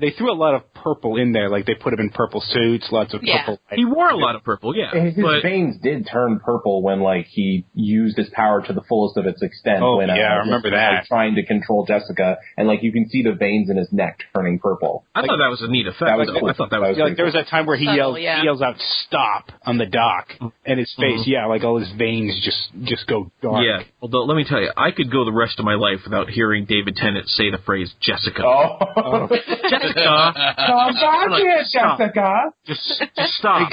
they threw a lot of purple in there, like they put him in purple suits, lots of purple. He wore a lot of purple, yeah. His veins did turn purple when, like, he used his power to the fullest of its extent. Oh, when, I remember that. Like, trying to control Jessica, and, like, you can see the veins in his neck turning purple. I thought that was a neat effect. Cool. I thought that was like, there was that time where he yells out "stop" on the dock, and his face, like all his veins just go dark. Yeah. Although, let me tell you, I could go the rest of my life without hearing David Tennant say the phrase Jessica. Jessica. Come back here, Jessica. Just stop.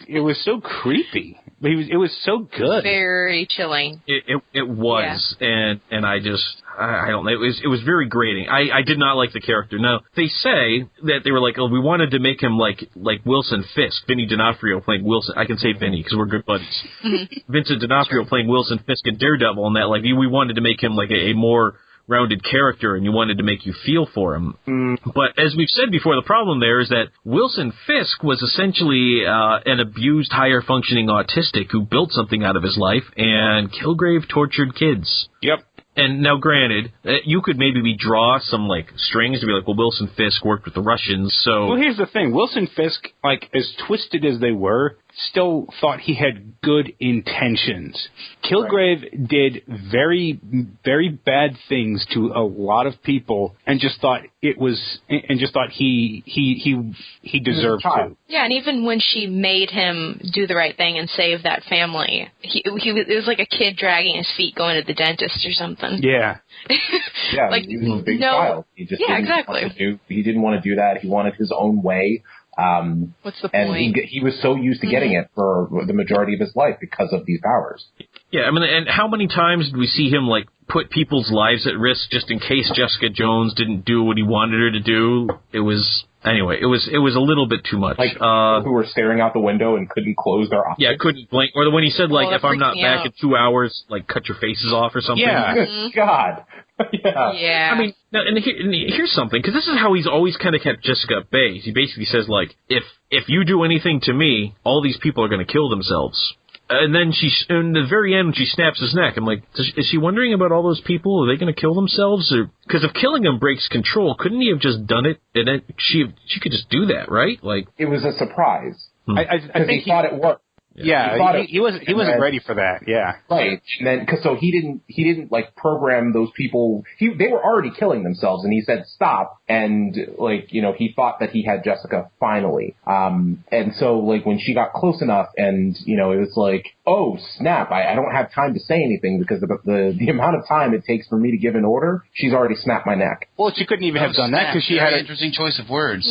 It was so creepy. It was so good. Very chilling. It was, and I don't know. It was very grating. I did not like the character. Now they say that they were like, oh, we wanted to make him like Wilson Fisk, Vinny D'Onofrio playing Wilson. I can say Vinny because we're good buddies. Vincent D'Onofrio playing Wilson Fisk in Daredevil, and that like we wanted to make him like a more rounded character, and you wanted to make you feel for him. But as we've said before, the problem there is that Wilson Fisk was essentially an abused, higher-functioning autistic who built something out of his life, and Kilgrave tortured kids. Yep. And now, granted, you could maybe draw some, like, strings to be like, well, Wilson Fisk worked with the Russians, so... Well, here's the thing. Wilson Fisk, like, as twisted as they were, still thought he had good intentions. Kilgrave did very, very bad things to a lot of people and just thought he deserved to. Yeah, and even when she made him do the right thing and save that family, it was like a kid dragging his feet going to the dentist or something. Yeah. Yeah, like, he was a big child. He just he didn't want to do that. He wanted his own way. What's the point? And he was so used to getting it for the majority of his life because of these powers. Yeah, I mean, and how many times did we see him, like, put people's lives at risk just in case Jessica Jones didn't do what he wanted her to do? It was a little bit too much. Like, people who were staring out the window and couldn't close their eyes. Yeah, couldn't blink. Or when he said, like, if I'm not back out. in 2 hours, like, cut your faces off or something. Yeah. God. Yeah. I mean, now, and here's something, because this is how he's always kind of kept Jessica at bay. He basically says, like, if you do anything to me, all these people are going to kill themselves. And then in the very end, when she snaps his neck, I'm like, is she wondering about all those people? Are they going to kill themselves? Because if killing them breaks control, couldn't he have just done it? And then she could just do that, right? Like, it was a surprise. I think he thought it worked. Yeah, he wasn't ready for that. Yeah, right. And then so he didn't like program those people. They were already killing themselves, and he said stop. And like he thought that he had Jessica finally. And so like when she got close enough, and it was like, oh snap! I don't have time to say anything because the amount of time it takes for me to give an order, she's already snapped my neck. Well, she couldn't even have done that because she had an interesting choice of words.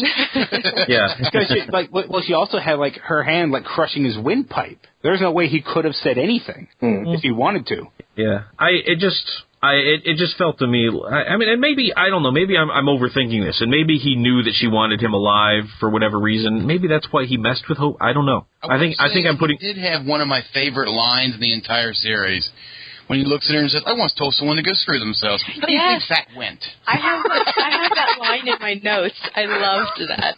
Yeah, because she also had like her hand like crushing his windpipe. There's no way he could have said anything if he wanted to. Yeah, it just felt to me. I mean, and maybe I don't know. Maybe I'm overthinking this, and maybe he knew that she wanted him alive for whatever reason. Maybe that's why he messed with Hope. I don't know. I think I'm putting. He did have one of my favorite lines in the entire series. When he looks at her and says, I once told someone to go screw themselves. How do you think that went? I have that line in my notes. I loved that.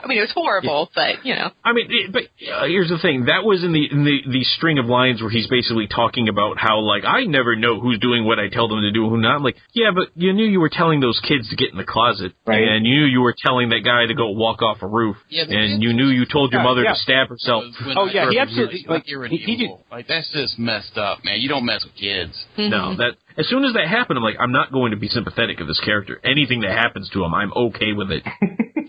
I mean, it was horrible, but, I mean, but here's the thing. That was in the string of lines where he's basically talking about how, like, I never know who's doing what I tell them to do and who not. I'm like, yeah, but you knew you were telling those kids to get in the closet. Right. And you knew you were telling that guy to go walk off a roof. Yeah, and you knew you told your mother to stab herself. Oh, yeah, he absolutely, like, like, that's just messed up, man. You don't mess with kids. No, that as soon as that happened, I'm like, I'm not going to be sympathetic of this character. Anything that happens to him, I'm okay with it.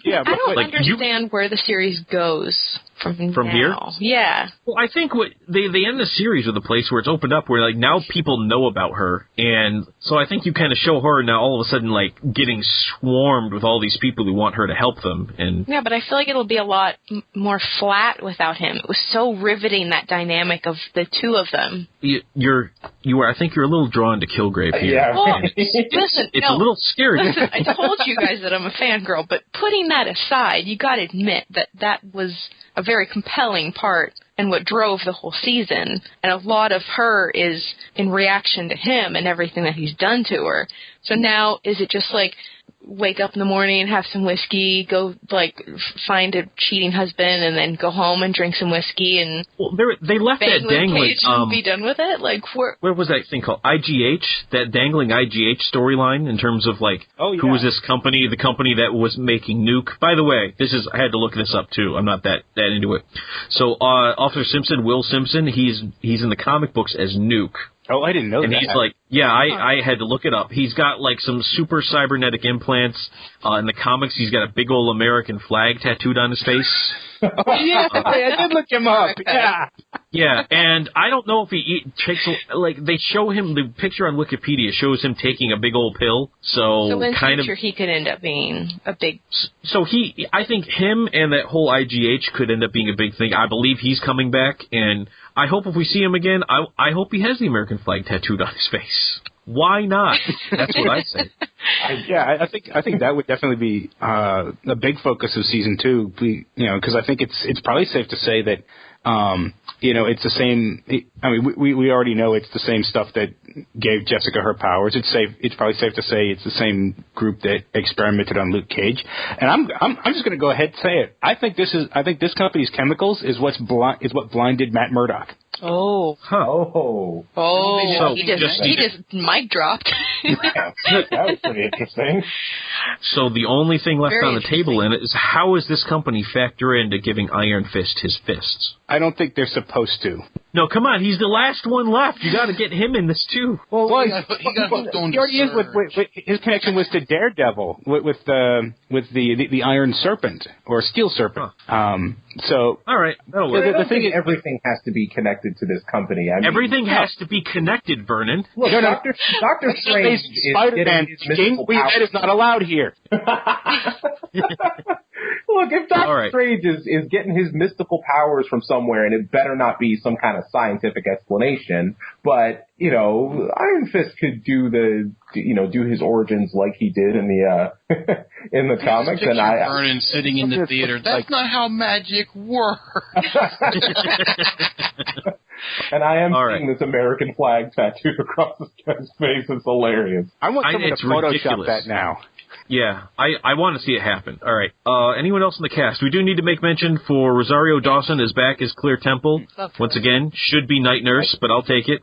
Yeah, but I don't understand where the series goes from here. Yeah. Well, I think what they end the series with a place where it's opened up, where like now people know about her, and so I think you kind of show her now all of a sudden like getting swarmed with all these people who want her to help them. And yeah, but I feel like it'll be a lot more flat without him. It was so riveting, that dynamic of the two of them. I think you're a little drawn to Kilgrave here. Yeah. Well, listen, it's a little scary. Listen, I told you guys that I'm a fangirl, but putting that aside, you got to admit that was a very compelling part and what drove the whole season. And a lot of her is in reaction to him and everything that he's done to her. So now, is it just like wake up in the morning and have some whiskey, go like find a cheating husband, and then go home and drink some whiskey and they left that dangling and be done with it? Like where was that thing called? IGH, that dangling IGH storyline in terms of like who was this company, the company that was making Nuke. By the way, I had to look this up too. I'm not that into it. So Officer Simpson, Will Simpson, he's in the comic books as Nuke. Oh, I didn't know that. And he's like, I had to look it up. He's got like some super cybernetic implants. In the comics, he's got a big old American flag tattooed on his face. Oh, yeah, I did look him up. Yeah. Yeah, and I don't know if he takes, like, they show him, the picture on Wikipedia shows him taking a big old pill, so in kind future he could end up being a big... So I think him and that whole IGH could end up being a big thing. I believe he's coming back, and I hope if we see him again, I hope he has the American flag tattooed on his face. Why not? That's what I say. I think that would definitely be a big focus of season 2. Because I think it's probably safe to say that it's the same. I mean, we already know it's the same stuff that gave Jessica her powers. It's probably safe to say it's the same group that experimented on Luke Cage. And I'm just going to go ahead and say it. I think this company's chemicals is what blinded Matt Murdock. Oh. Huh. Oh. So he just mic dropped. Yeah, that was pretty interesting. So the only thing left on the table in it is how does this company factor into giving Iron Fist his fists? I don't think they're supposed to. No, come on, he's the last one left. You got to get him in this too. Well, he already is with his connection was to Daredevil with the Iron Serpent or Steel Serpent. So all right, the thing is, everything has to be connected to this company. I mean, everything has to be connected, Vernon. Look, Doctor Strange is Spider-Man. That is not allowed here. Look, if Doctor Strange is getting his mystical powers from somewhere, and it better not be some kind of scientific explanation, but Iron Fist could do his origins like he did in the in the comics. And Vernon sitting in the theater. That's not how magic works. And I am seeing this American flag tattooed across this guy's face. It's hilarious. I want someone to Photoshop that now. Yeah, I want to see it happen. All right. Anyone else in the cast? We do need to make mention for Rosario Dawson is back as Clear Temple. Once again, should be Night Nurse, but I'll take it.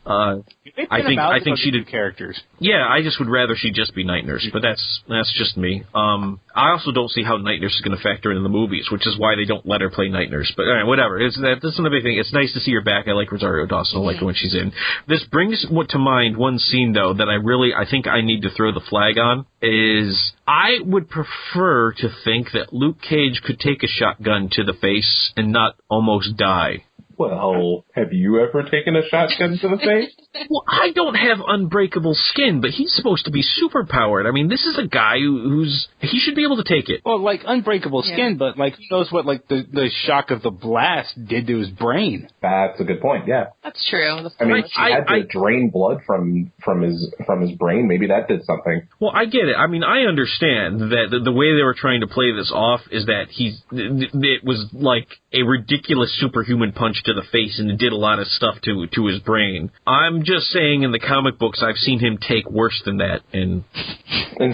I think she did characters. Yeah, I just would rather she just be Night Nurse, but that's just me. I also don't see how Night Nurse is going to factor into the movies, which is why they don't let her play Night Nurse. But all right, whatever. That's another big thing. It's nice to see her back. I like Rosario Dawson. I like her when she's in. This brings to mind one scene though that I think I need to throw the flag on. Is I would prefer to think that Luke Cage could take a shotgun to the face and not almost die. Well, have you ever taken a shotgun to the face? Well, I don't have unbreakable skin, but he's supposed to be superpowered. I mean, this is a guy he should be able to take it. Well, like, unbreakable skin, but, like, who knows what, like, the shock of the blast did to his brain. That's a good point, yeah. That's true. I mean, he had to drain blood from his brain. Maybe that did something. Well, I get it. I mean, I understand that the way they were trying to play this off is that it was like a ridiculous superhuman punch to the face, and it did a lot of stuff to his brain. I'm just saying, in the comic books, I've seen him take worse than that and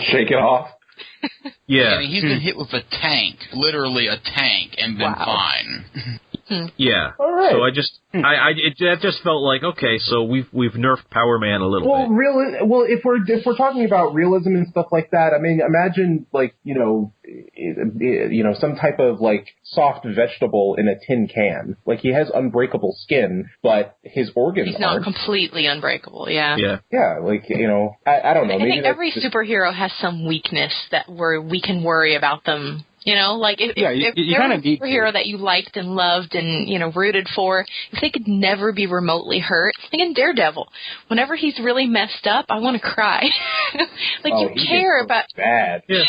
shake it off. Yeah, I mean, he's been hit with a tank, literally a tank, and been fine. Yeah. All right. So that just felt like, okay, so we've nerfed Power Man a little bit. Well, if we're talking about realism and stuff like that, I mean, imagine like some type of like soft vegetable in a tin can. Like he has unbreakable skin, but his organs He's not aren't. Completely unbreakable. Yeah. Yeah. Like I don't know. I Maybe think every superhero has some weakness that we can worry about them. You know, like if there was a superhero that you liked and loved and, rooted for, if they could never be remotely hurt, like in Daredevil, whenever he's really messed up, I want to cry. You care about... Bad. Yeah.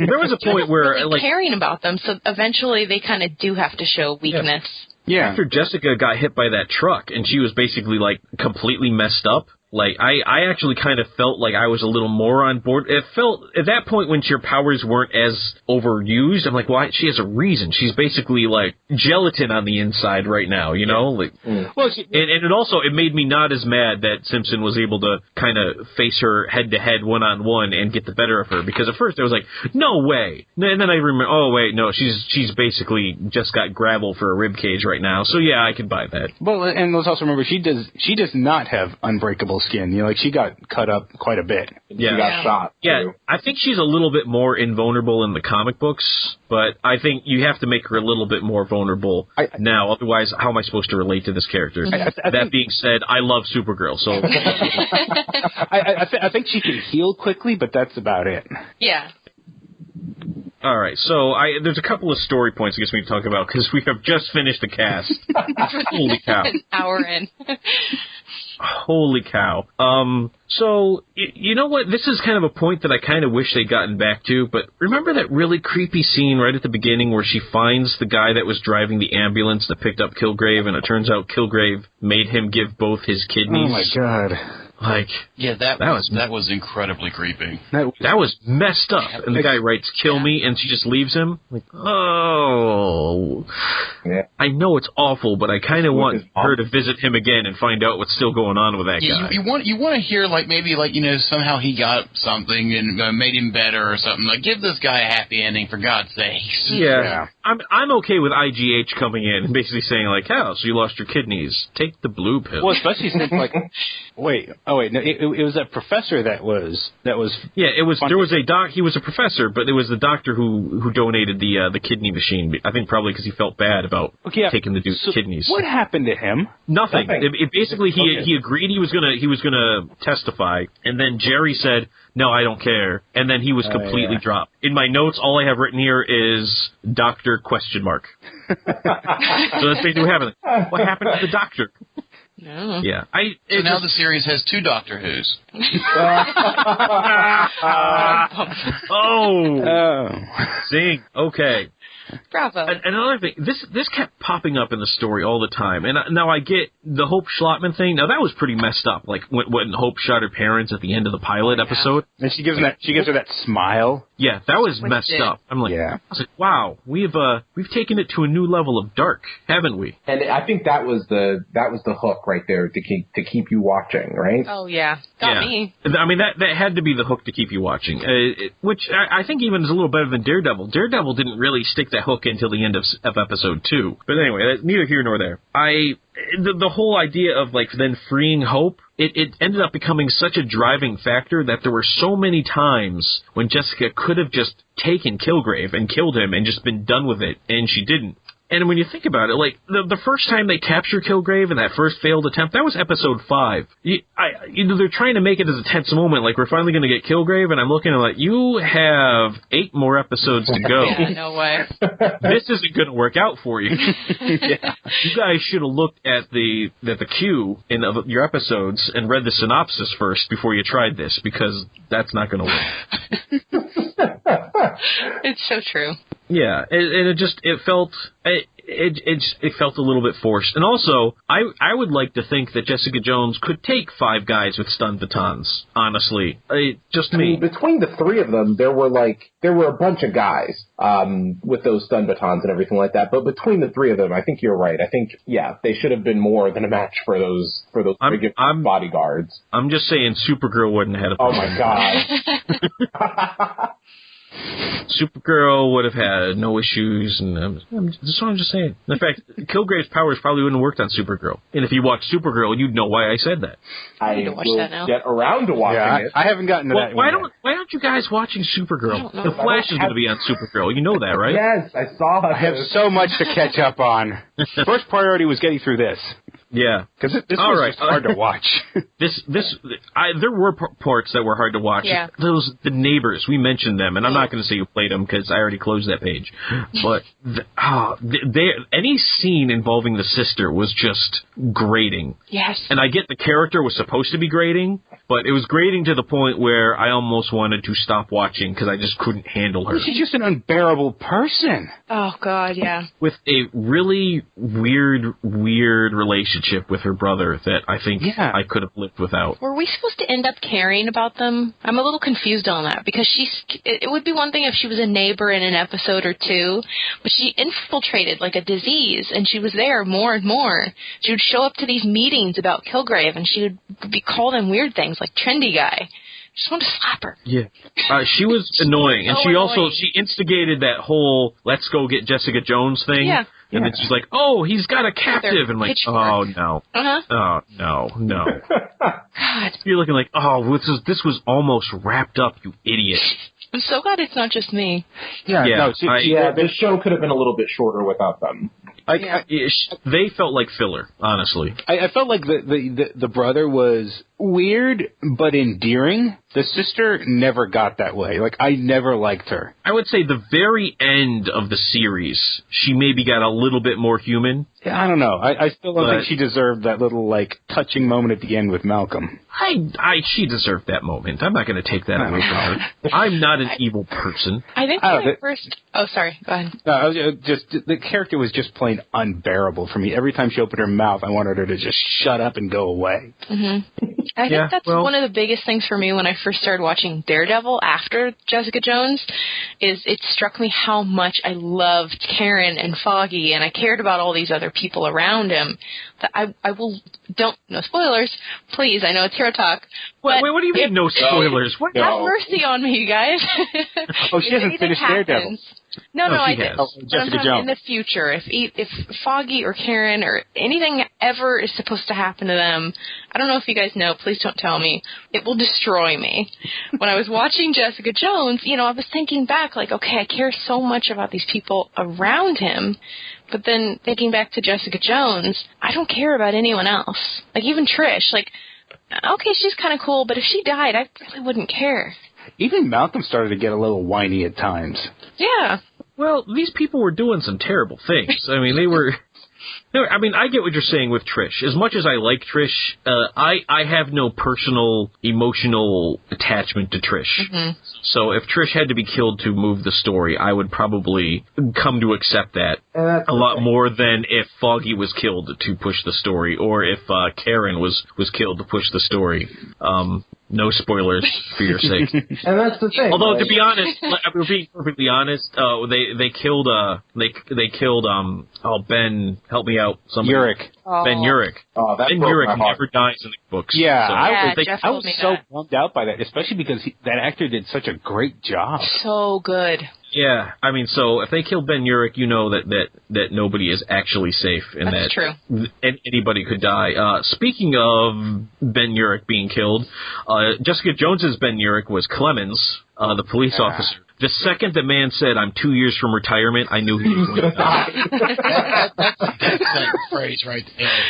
There was a point where... really caring about them, so eventually they kind of do have to show weakness. Yeah. After Jessica got hit by that truck and she was basically, like, completely messed up, like, I actually kind of felt like I was a little more on board. It felt, at that point when your powers weren't as overused, I'm like, well, she has a reason. She's basically, like, gelatin on the inside right now, Like, Well, it made me not as mad that Simpson was able to kind of face her head-to-head, one-on-one, and get the better of her. Because at first I was like, no way. And then I remember, oh, wait, no, she's basically just got gravel for a rib cage right now. So, yeah, I can buy that. Well, and let's also remember, she does not have unbreakable skin. She got cut up quite a bit. Yeah. She got shot. Yeah, too. I think she's a little bit more invulnerable in the comic books, but I think you have to make her a little bit more vulnerable now. Otherwise, how am I supposed to relate to this character? That being said, I love Supergirl, so... I think she can heal quickly, but that's about it. Yeah. All right, so there's a couple of story points I guess we need to talk about, because we have just finished the cast. Holy cow. An hour in. Holy cow. So, you know what? This is kind of a point that I kind of wish they'd gotten back to, but remember that really creepy scene right at the beginning where she finds the guy that was driving the ambulance that picked up Kilgrave, and it turns out Kilgrave made him give both his kidneys? Oh, my God. Like, yeah, that was incredibly creepy. That was messed up. And the guy writes, kill me, and she just leaves him. Like, oh. Yeah. I know it's awful, but I kind of want her to visit him again and find out what's still going on with that guy. You want to hear, like, maybe, like, somehow he got something and made him better or something. Like, give this guy a happy ending, for God's sakes. Yeah. I'm okay with IGH coming in and basically saying, like, oh, so you lost your kidneys. Take the blue pill. Well, especially since, like, no, it was that professor that was. Yeah, it was. There was a doc. He was a professor, but it was the doctor who donated the kidney machine. I think probably because he felt bad about taking the dude's kidneys. What happened to him? Nothing. It basically he agreed he was gonna testify, and then Jerry said, no, I don't care, and then he was completely dropped. In my notes, all I have written here is Doctor ? So that's basically what happened. What happened to the doctor? No. Yeah. So now the series has 2 Doctor Who's. Zing. Okay. Bravo. Another thing, this kept popping up in the story all the time, and now I get the Hope Schlotman thing. Now that was pretty messed up, like when Hope shot her parents at the end of the pilot episode, and she gives her that smile. Yeah, that was messed up. I'm like, I was like, wow, we've taken it to a new level of dark, haven't we? And I think that was the hook right there to keep you watching, right? Oh yeah, got me. I mean that had to be the hook to keep you watching, which I think even is a little better than Daredevil. Daredevil didn't really stick that hook until the end of episode 2. But anyway, that's neither here nor there. the whole idea of, like, then freeing Hope, it ended up becoming such a driving factor that there were so many times when Jessica could have just taken Kilgrave and killed him and just been done with it, and she didn't. And when you think about it, like, the first time they capture Kilgrave in that first failed attempt, that was episode 5. They're trying to make it as a tense moment, like, we're finally going to get Kilgrave, and I'm looking at like, you have 8 more episodes to go. Yeah, no way. This isn't going to work out for you. Yeah. You guys should have looked at the queue in your episodes and read the synopsis first before you tried this, because that's not going to work. It's so true. Yeah, it felt a little bit forced. And also, I would like to think that Jessica Jones could take 5 guys with stun batons, honestly. Just me. Between the 3 of them, there were a bunch of guys with those stun batons and everything like that. But between the 3 of them, I think you're right. I think, yeah, they should have been more than a match for those bodyguards. I'm just saying Supergirl wouldn't have had a problem. Oh, my God. Supergirl would have had no issues, and that's what I'm just saying. In fact, Kilgrave's powers probably wouldn't have worked on Supergirl. And if you watch Supergirl, you'd know why I said that. I need to watch will that now. get around to watching it. I haven't gotten to that. Why aren't you guys watching Supergirl? know. The Flash is going to be on Supergirl. You know that, right? Yes, I saw it. I have so much to catch up on. First priority was getting through this. Yeah, because this was just hard to watch. There were parts that were hard to watch. Yeah. The neighbors, we mentioned them, and I'm not going to say who played them because I already closed that page. But any scene involving the sister was just grating. Yes. And I get the character was supposed to be grating, but it was grating to the point where I almost wanted to stop watching because I just couldn't handle her. She's just an unbearable person. Oh, God, yeah. With a really weird relationship with her brother that I think I could have lived without. Were we supposed to end up caring about them? I'm a little confused on that, because it would be one thing if she was a neighbor in an episode or 2, but she infiltrated like a disease, and she was there more and more. She would show up to these meetings about Kilgrave, and she would be called in weird things like trendy guy. Just wanted to slap her. Yeah. She was annoying, and she instigated that whole let's go get Jessica Jones thing. Yeah. And then she's like, oh, he's got a captive. And I'm like, oh, no. Uh-huh. Oh, no. God. You're looking like, oh, this was almost wrapped up, you idiot. I'm so glad it's not just me. This show could have been a little bit shorter without them. They felt like filler, honestly. I felt like the brother was weird but endearing. The sister never got that way. Like, I never liked her. I would say the very end of the series, she maybe got a little bit more human. Yeah, I don't know. I still don't think she deserved that little, like, touching moment at the end with Malcolm. She deserved that moment. I'm not going to take that away from her. I'm not an evil person. I think when I first... Oh, sorry. Go ahead. No, the character was just plain unbearable for me. Every time she opened her mouth, I wanted her to just shut up and go away. Mm-hmm. I think that's one of the biggest things for me when I first started watching Daredevil after Jessica Jones, is it struck me how much I loved Karen and Foggy, and I cared about all these other people around him. That no spoilers, please, I know it's Hero Talk. Wait, what do you mean no spoilers? What? Have mercy on me, you guys. Oh, she hasn't finished Daredevil. No, I did. Jessica Jones. In the future, if Foggy or Karen or anything ever is supposed to happen to them, I don't know if you guys know, please don't tell me, it will destroy me. When I was watching Jessica Jones, I was thinking back, like, okay, I care so much about these people around him, but then thinking back to Jessica Jones, I don't care about anyone else. Like, even Trish, like, okay, she's kind of cool, but if she died, I really wouldn't care. Even Malcolm started to get a little whiny at times. Yeah. Well, these people were doing some terrible things. I mean, they were... I mean, I get what you're saying with Trish. As much as I like Trish, I have no personal, emotional attachment to Trish. Mm-hmm. So if Trish had to be killed to move the story, I would probably come to accept that a lot more than if Foggy was killed to push the story, or if Karen was killed to push the story. No spoilers for your sake. And that's the thing. Although, to be honest, I'm being perfectly honest, they killed Ben, help me out. Urich. Ben Urich. Oh, Ben Urich never dies in the books. Yeah, so. I was so bummed out by that, especially because that actor did such a great job. So good. Yeah, I mean, so if they kill Ben Urich, you know that nobody is actually safe, and That's true. Anybody could die. Speaking of Ben Urich being killed, Jessica Jones's Ben Urich was Clemens, the police officer. The second the man said, "I'm 2 years from retirement," I knew he was going to die. That's that phrase right there.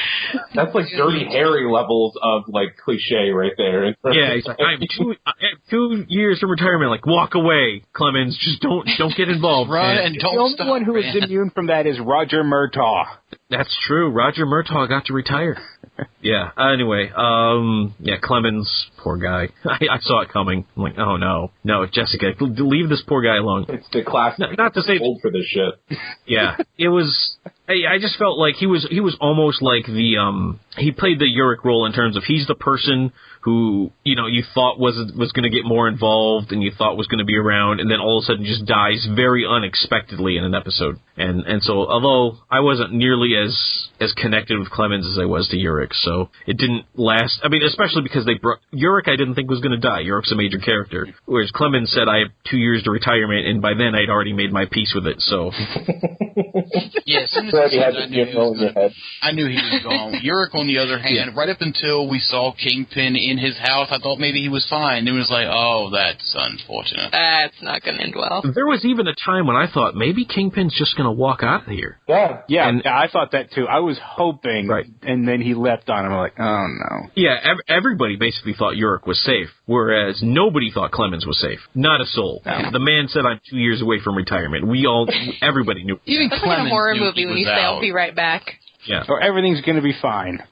That's like Dirty Harry levels of like cliche right there. Yeah, he's like, I'm 2 years from retirement. Like, walk away, Clemens. Just don't get involved. Run man. and don't The only stop. one who is man. immune from that is Roger Murtaugh. That's true. Roger Murtaugh got to retire. Yeah. Anyway, Clemens, poor guy. I saw it coming. I'm like, oh no, Jessica, leave this poor guy alone. It's the class. Not to say old for this shit. Yeah, it was. I just felt like he was almost like he played the Urich role in terms of he's the person who you thought was going to get more involved and you thought was going to be around, and then all of a sudden just dies very unexpectedly in an episode. And so although I wasn't nearly as connected with Clemens as I was to Urich, so it didn't last. I mean, especially because Urich I didn't think was going to die. Urich's a major character, whereas Clemens said I have 2 years to retirement, and by then I'd already made my peace with it. So yeah, as soon as I knew he was gone. Urich, on the other hand, right up until we saw Kingpin in his house, I thought maybe he was fine. It was like, oh, that's unfortunate. That's not going to end well. there was even a time when I thought maybe Kingpin's just going to walk out of here. Yeah. And I thought that too. I was hoping, right, and then he left on him. I'm like, oh no. Yeah, everybody basically thought Urich was safe, whereas nobody thought Clemens was safe. Not a soul. No. The man said, I'm 2 years away from retirement. Everybody knew. Even It's like in a Clemens horror knew movie he when was you say, out. I'll be right back. Yeah. Or everything's going to be fine.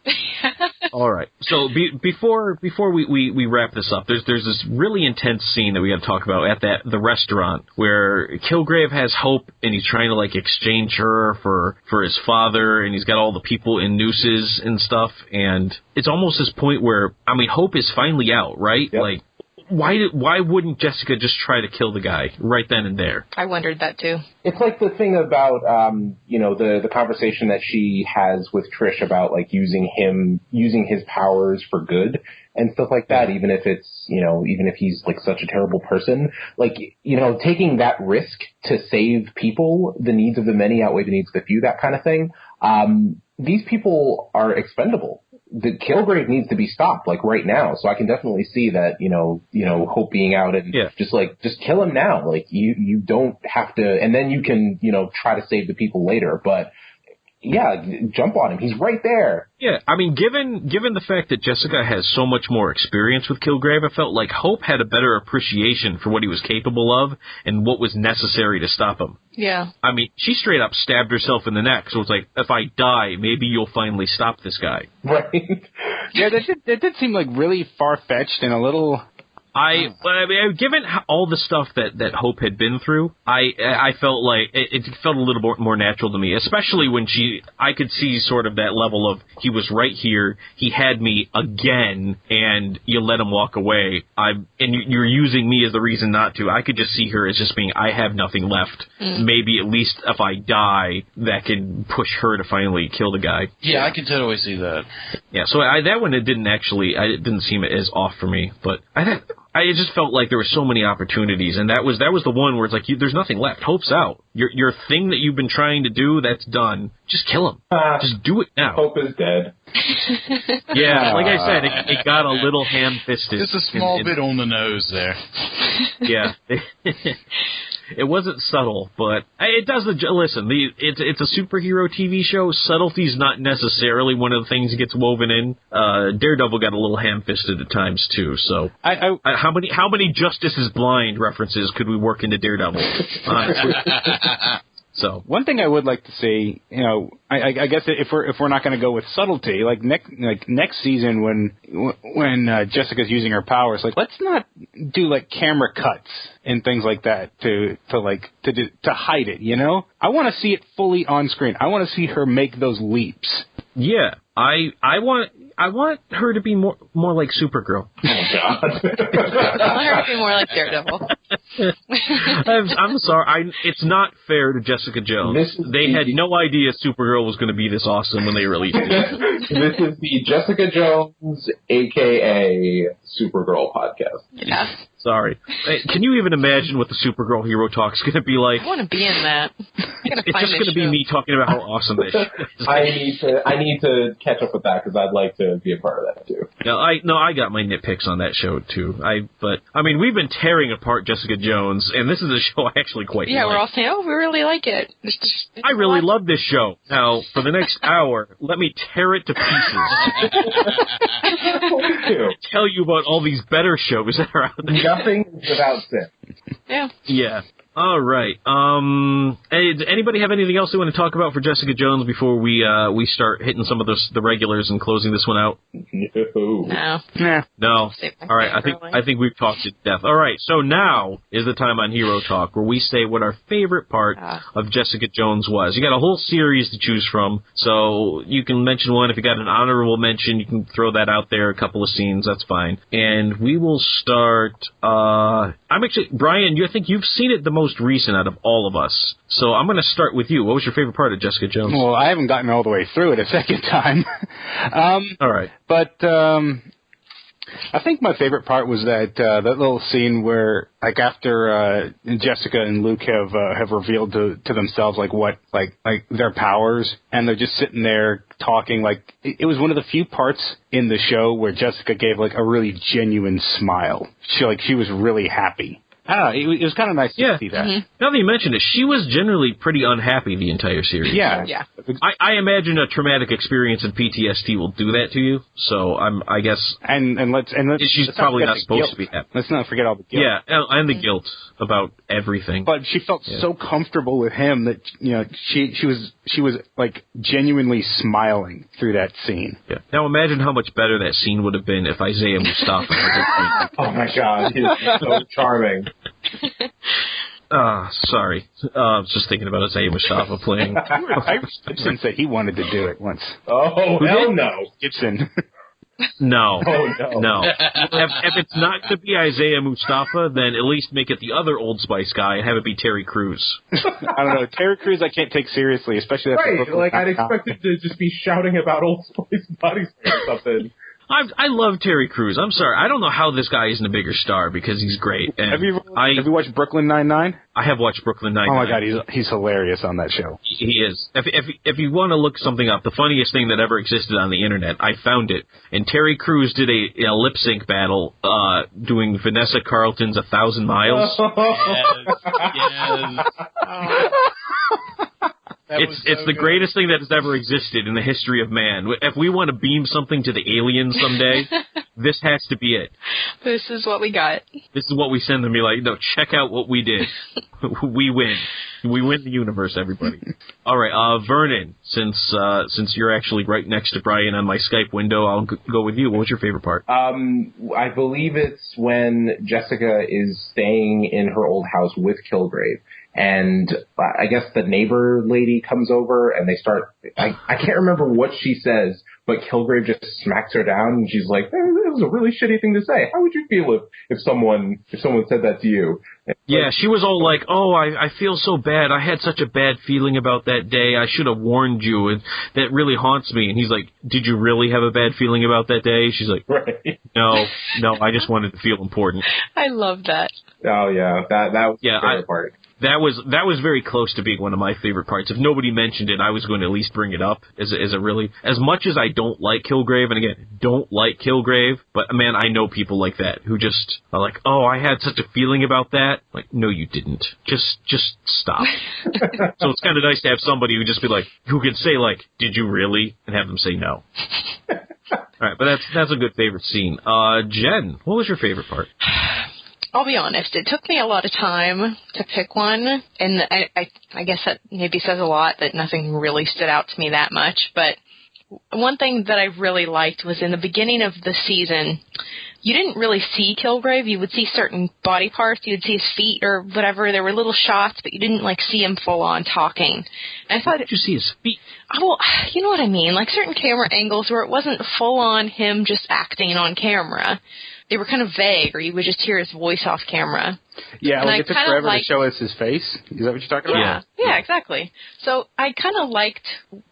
All right. So before we wrap this up, there's this really intense scene that we got to talk about at the restaurant where Kilgrave has Hope and he's trying to like exchange her for his father, and he's got all the people in nooses and stuff, and it's almost this point where Hope is finally out, right? Yep. Like why wouldn't Jessica just try to kill the guy right then and there? I wondered that too. It's like the thing about, the conversation that she has with Trish about like using his powers for good and stuff like that, even if it's, even if he's like such a terrible person, like, taking that risk to save people, the needs of the many outweigh the needs of the few, that kind of thing. These people are expendable. The Kilgrave needs to be stopped like right now. So I can definitely see that, Hope being out and just kill him now. Like you don't have to, and then you can, try to save the people later, but yeah, jump on him. He's right there. Yeah, given the fact that Jessica has so much more experience with Kilgrave, I felt like Hope had a better appreciation for what he was capable of and what was necessary to stop him. Yeah. She straight up stabbed herself in the neck, so it's like, if I die, maybe you'll finally stop this guy. Right. Yeah, that did seem like really far-fetched and a little... Given all the stuff that Hope had been through, I felt like it felt a little more natural to me, especially when I could see sort of that level of, he was right here, he had me again, and you let him walk away, and you're using me as the reason not to. I could just see her as just being, I have nothing left. Maybe at least if I die, that can push her to finally kill the guy. Yeah, I can totally see that. Yeah, so that one, it didn't seem as off for me, but I just felt like there were so many opportunities, and that was the one where it's like, there's nothing left. Hope's out. Your thing that you've been trying to do, that's done. Just kill him. Just do it now. Hope is dead. Yeah, like I said, it got a little ham-fisted. Just a small bit on the nose there. Yeah. It wasn't subtle, but it does listen, it's a superhero TV show. Subtlety's not necessarily one of the things that gets woven in. Daredevil got a little ham-fisted at times too, so how many Justice is Blind references could we work into Daredevil? Honestly. So one thing I would like to see, I guess if we're not going to go with subtlety, like next season when Jessica's using her powers, like let's not do like camera cuts and things like that to hide it. I want to see it fully on screen. I want to see her make those leaps. Yeah, I want her to be more like Supergirl. Oh God. I want her to be more like Daredevil. I'm sorry. It's not fair to Jessica Jones. They had no idea Supergirl was going to be this awesome when they released it. This is the Jessica Jones, a.k.a. Supergirl podcast. Yeah. Sorry. Hey, can you even imagine what the Supergirl Hero Talk's going to be like? I want to be in that. It's just going to be me talking about how awesome this is. I need to catch up with that because I'd like to be a part of that too. I got my nitpicks on that show too. But we've been tearing apart Jessica Jones, and this is a show I actually quite like. Yeah, we're all saying, oh, we really like it. I really love this show. Now, for the next hour, let me tear it to pieces. Tell you about all these better shows that are out there. Nothing is without sin. Yeah. Yeah. All right. Does anybody have anything else they want to talk about for Jessica Jones before we start hitting some of the regulars and closing this one out? No. Nah. No. All right. I think we've talked to death. All right. So now is the time on Hero Talk where we say what our favorite part of Jessica Jones was. You got a whole series to choose from, so you can mention one. If you got an honorable mention, you can throw that out there. A couple of scenes, that's fine. And we will start. Brian, I think you've seen it the most recent out of all of us. So I'm going to start with you. What was your favorite part of Jessica Jones? Well, I haven't gotten all the way through it a second time. All right. But I think my favorite part was that little scene where, like, after Jessica and Luke have revealed to themselves what their powers, and they're just sitting there talking. Like, it was one of the few parts in the show where Jessica gave a really genuine smile. She was really happy. I don't know. It was kind of nice to see that. Mm-hmm. Now that you mention it, she was generally pretty unhappy the entire series. Yeah. I imagine a traumatic experience in PTSD will do that to you. So I guess. And she's probably not supposed to be happy. Let's not forget all the guilt. Yeah, and the guilt about everything. But she felt so comfortable with him that she was like genuinely smiling through that scene. Yeah. Now imagine how much better that scene would have been if Isaiah Mustafa was. Oh my God, he's so charming. Sorry. I was just thinking about Isaiah Mustafa playing. Gibson said he wanted to do it once. Oh, hell no. Gibson. No. Oh, no. If it's not to be Isaiah Mustafa, then at least make it the other Old Spice guy and have it be Terry Crews. I don't know. Terry Crews I can't take seriously, especially after Right, I'd expect him to just be shouting about Old Spice body spray or something. I love Terry Crews. I'm sorry. I don't know how this guy isn't a bigger star because he's great. And have you watched Brooklyn Nine-Nine? I have watched Brooklyn Nine-Nine. Oh, my God. He's hilarious on that show. He is. If you want to look something up, the funniest thing that ever existed on the Internet, I found it. And Terry Crews did a lip-sync battle doing Vanessa Carlton's 1,000 Miles. Yes. It's the greatest thing that has ever existed in the history of man. If we want to beam something to the aliens someday, this has to be it. This is what we got. This is what we send them. Be like, no, check out what we did. We win. We win the universe, everybody. All right, Vernon, since you're actually right next to Brian on my Skype window, I'll go with you. What was your favorite part? I believe it's when Jessica is staying in her old house with Kilgrave. And I guess the neighbor lady comes over and they start, I can't remember what she says, but Kilgrave just smacks her down and she's like, that was a really shitty thing to say. How would you feel if someone said that to you? Yeah, she was all like, oh, I feel so bad. I had such a bad feeling about that day. I should have warned you. And that really haunts me. And he's like, did you really have a bad feeling about that day? She's like, right. No, I just wanted to feel important. I love that. Oh, yeah. That was the favorite part. That was very close to being one of my favorite parts. If nobody mentioned it, I was going to at least bring it up as a really, as much as I don't like Kilgrave, and again, don't like Kilgrave, but man, I know people like that who just are like, oh, I had such a feeling about that. Like, no, you didn't. Just stop. So it's kind of nice to have somebody who can say like, did you really? And have them say no. All right, but that's a good favorite scene. Jen, what was your favorite part? I'll be honest, it took me a lot of time to pick one, and I guess that maybe says a lot that nothing really stood out to me that much, but one thing that I really liked was in the beginning of the season, you didn't really see Kilgrave. You would see certain body parts. You would see his feet or whatever. There were little shots, but you didn't, see him full-on talking. And I thought... Did you see his feet? Well, you know what I mean. Like certain camera angles where it wasn't full-on him just acting on camera. they were kind of vague, or you would just hear his voice off camera. Yeah, And it took forever to show us his face. Is that what you're talking about? Yeah, exactly. So I kind of liked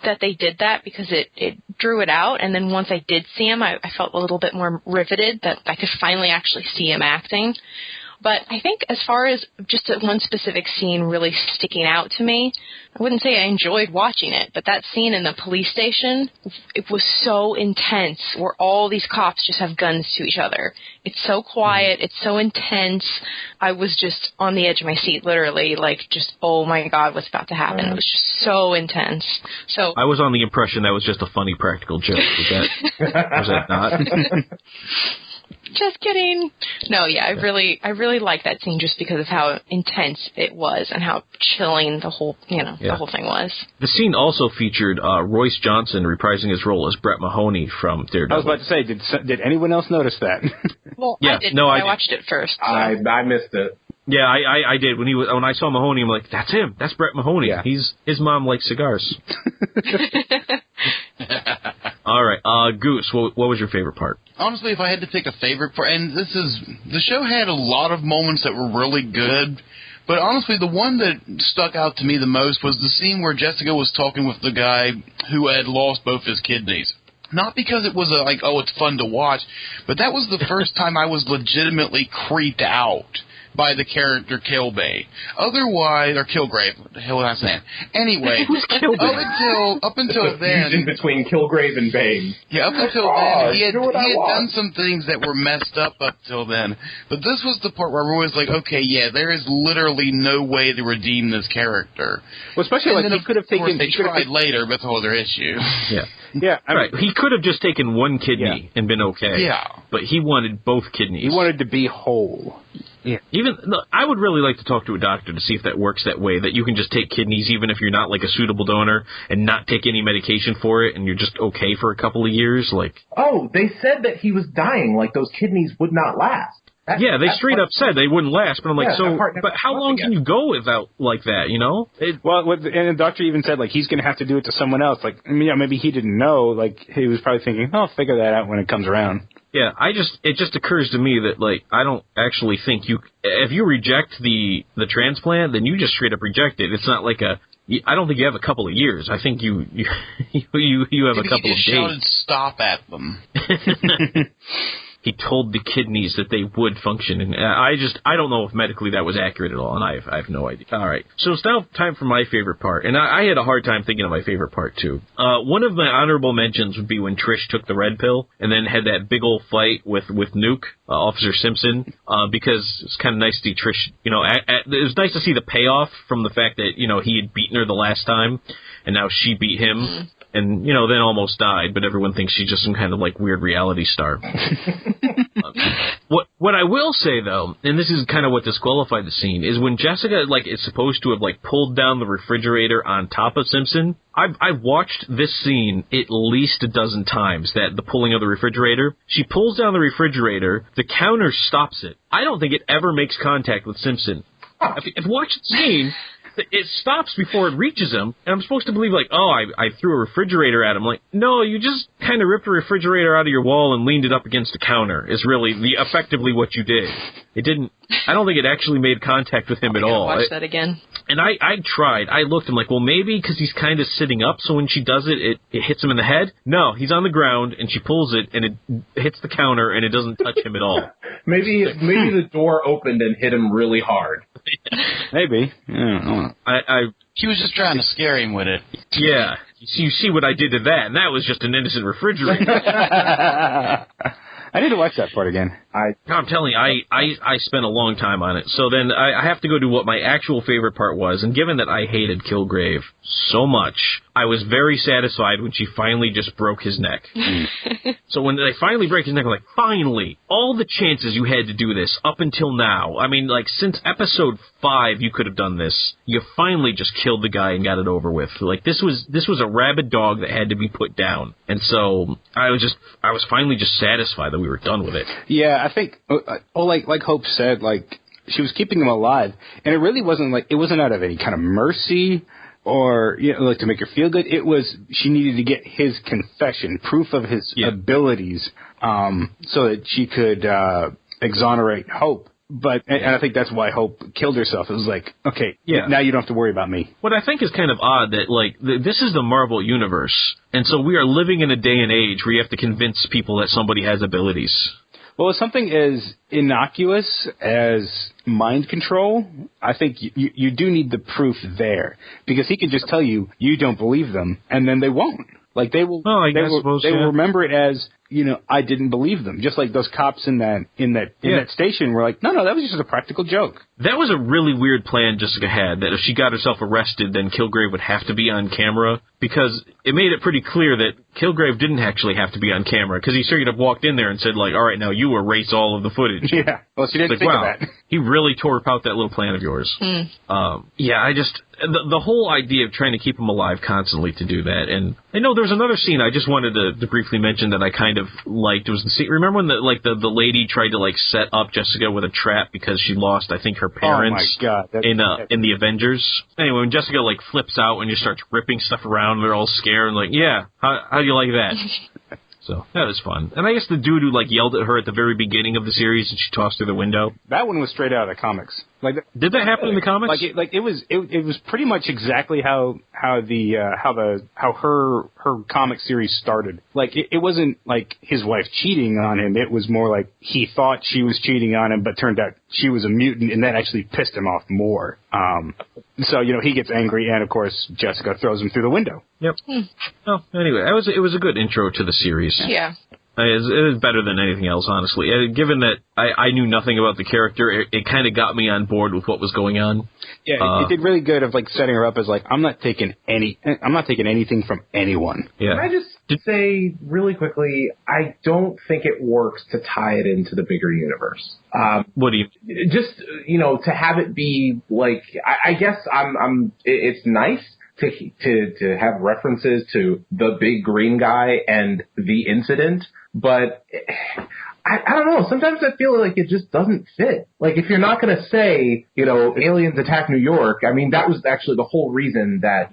that they did that because it drew it out, and then once I did see him, I felt a little bit more riveted that I could finally actually see him acting. But I think as far as just one specific scene really sticking out to me, I wouldn't say I enjoyed watching it, but that scene in the police station, it was so intense where all these cops just have guns to each other. It's so quiet. It's so intense. I was just on the edge of my seat, literally, like just, oh my God, what's about to happen? It was just so intense. So I was on the impression that was just a funny practical joke. Was that not? Just kidding. No, yeah, I really liked that scene just because of how intense it was and how chilling the whole, the whole thing was. The scene also featured Royce Johnson reprising his role as Brett Mahoney from Daredevil. I was about to say, did anyone else notice that? Well, yeah, I did. No, I watched it first. So. I missed it. Yeah, I did. When I saw Mahoney, I'm like, that's him. That's Brett Mahoney. Yeah. His mom likes cigars. All right, Goose, what was your favorite part? Honestly, if I had to pick a favorite part, and the show had a lot of moments that were really good, but honestly, the one that stuck out to me the most was the scene where Jessica was talking with the guy who had lost both his kidneys. Not because it was it's fun to watch, but that was the first time I was legitimately creeped out by the character Kilgrave. Otherwise, or Kilgrave, what the hell was I saying? Anyway, up until then, in between Kilgrave and Bane. Yeah, up until then, he had done some things that were messed up till then. But this was the part where Roy was like, okay, yeah, there is literally no way to redeem this character. Well, especially and like then, he could have taken. They tried later, but that's a whole other issue. Yeah. Yeah, right. He could have just taken one kidney and been okay. Yeah. But he wanted both kidneys. He wanted to be whole. Yeah. I would really like to talk to a doctor to see if that works that way, that you can just take kidneys even if you're not like a suitable donor and not take any medication for it and you're just okay for a couple of years. Oh, they said that he was dying, like those kidneys would not last. They straight up said they wouldn't last, but I'm like, but how long can you go without like that, and the doctor even said, like, he's going to have to do it to someone else. Like, maybe he didn't know. Like, he was probably thinking, I'll figure that out when it comes around. Yeah, it just occurs to me that, like, I don't actually think if you reject the transplant, then you just straight up reject it. It's not like I don't think you have a couple of years. I think you have a couple of days. Shouted stop at them. He told the kidneys that they would function, and I don't know if medically that was accurate at all, and I have no idea. All right, so it's now time for my favorite part, and I had a hard time thinking of my favorite part too. One of my honorable mentions would be when Trish took the red pill and then had that big old fight with Nuke, Officer Simpson, because it's kind of nice to see Trish. It was nice to see the payoff from the fact that he had beaten her the last time, and now she beat him. Mm-hmm. And, then almost died, but everyone thinks she's just some kind of, like, weird reality star. What I will say, though, and this is kind of what disqualified the scene, is when Jessica, like, is supposed to have, like, pulled down the refrigerator on top of Simpson, I've watched this scene at least a dozen times, the pulling of the refrigerator. She pulls down the refrigerator, the counter stops it. I don't think it ever makes contact with Simpson. If you watch the scene, it stops before it reaches him, and I'm supposed to believe, like, I threw a refrigerator at him. Like, no, you just kind of ripped a refrigerator out of your wall and leaned it up against the counter, is really effectively what you did. It didn't, I don't think it actually made contact with him at all. Watch that again. And I tried. I looked, I'm like, well, maybe because he's kind of sitting up, so when she does it hits him in the head. No, he's on the ground, and she pulls it, and it hits the counter, and it doesn't touch him at all. Maybe the door opened and hit him really hard. Maybe. She was just trying to scare him with it. Yeah. You see what I did to that, and that was just an innocent refrigerator. I need to watch that part again. I'm telling you, I spent a long time on it. So then I have to go to what my actual favorite part was, and given that I hated Kilgrave so much, I was very satisfied when she finally just broke his neck. So when they finally break his neck, I'm like, finally! All the chances you had to do this up until now. I mean, like, since episode 5 you could have done this. You finally just killed the guy and got it over with. Like, this was a rabid dog that had to be put down. And so I was finally just satisfied that we were done with it. Yeah, I think, like Hope said, like, she was keeping him alive, and it really wasn't out of any kind of mercy or like to make her feel good. It was she needed to get his confession, proof of his abilities, so that she could exonerate Hope. But and I think that's why Hope killed herself. It was like, okay, now you don't have to worry about me. What I think is kind of odd that, like, this is the Marvel Universe, and so we are living in a day and age where you have to convince people that somebody has abilities. Well, something as innocuous as mind control, I think you do need the proof there. Because he can just tell you don't believe them, and then they won't. Like, they will, they will remember it as, I didn't believe them. Just like those cops in that station were like, no, that was just a practical joke. That was a really weird plan Jessica had, that if she got herself arrested, then Kilgrave would have to be on camera, because it made it pretty clear that Kilgrave didn't actually have to be on camera, because he straight up walked in there and said, like, all right, now you erase all of the footage. Yeah, well, she didn't think of that. He really tore apart that little plan of yours. The whole idea of trying to keep him alive constantly to do that. And I know there's another scene I just wanted to briefly mention that I kind of liked. It was the scene, remember when the lady tried to, like, set up Jessica with a trap because she lost, I think, her parents in the Avengers? Anyway, when Jessica, like, flips out and just starts ripping stuff around and they're all scared and like, how do you like that? So that was fun. And I guess the dude who, like, yelled at her at the very beginning of the series and she tossed through the window. That one was straight out of the comics. Like, did that happen in the comics? It was pretty much exactly how her comic series started. Like, it wasn't like his wife cheating on him. It was more like he thought she was cheating on him, but turned out she was a mutant, and that actually pissed him off more. So he gets angry, and of course Jessica throws him through the window. Yep. Oh, anyway, it was a good intro to the series. Yeah. It is better than anything else, honestly. Given that I knew nothing about the character, it kind of got me on board with what was going on. Yeah, it did really good of, like, setting her up as, like, I'm not taking anything from anyone. Yeah. Can I just say really quickly, I don't think it works to tie it into the bigger universe. What do you? Just, to have it be like, I guess it's nice to have references to the big green guy and the incident, but I don't know. Sometimes I feel like it just doesn't fit. Like, if you're not going to say, aliens attack New York, I mean, that was actually the whole reason that,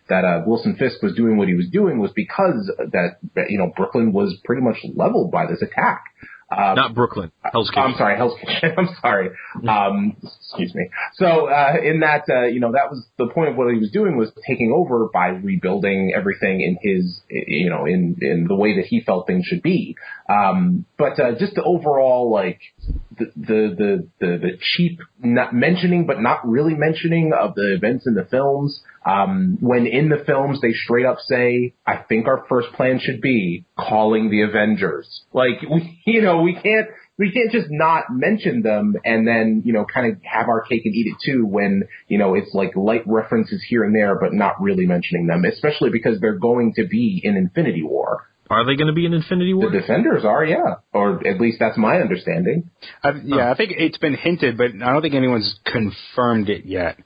that Wilson Fisk was doing what he was doing, was because that Brooklyn was pretty much leveled by this attack. Not Brooklyn. Hell's Kitchen. I'm sorry, Hell's Kitchen. I'm sorry. Excuse me. So, in that, that was the point of what he was doing, was taking over by rebuilding everything in his, in the way that he felt things should be. But just the overall, like, the cheap not mentioning, but not really mentioning of the events in the films. When in the films they straight up say, I think our first plan should be calling the Avengers. Like, we can't just not mention them and then, kind of have our cake and eat it too, when, it's like light references here and there, but not really mentioning them, especially because they're going to be in Infinity War. Are they going to be in Infinity War? The Defenders are, yeah. Or at least that's my understanding. I think it's been hinted, but I don't think anyone's confirmed it yet.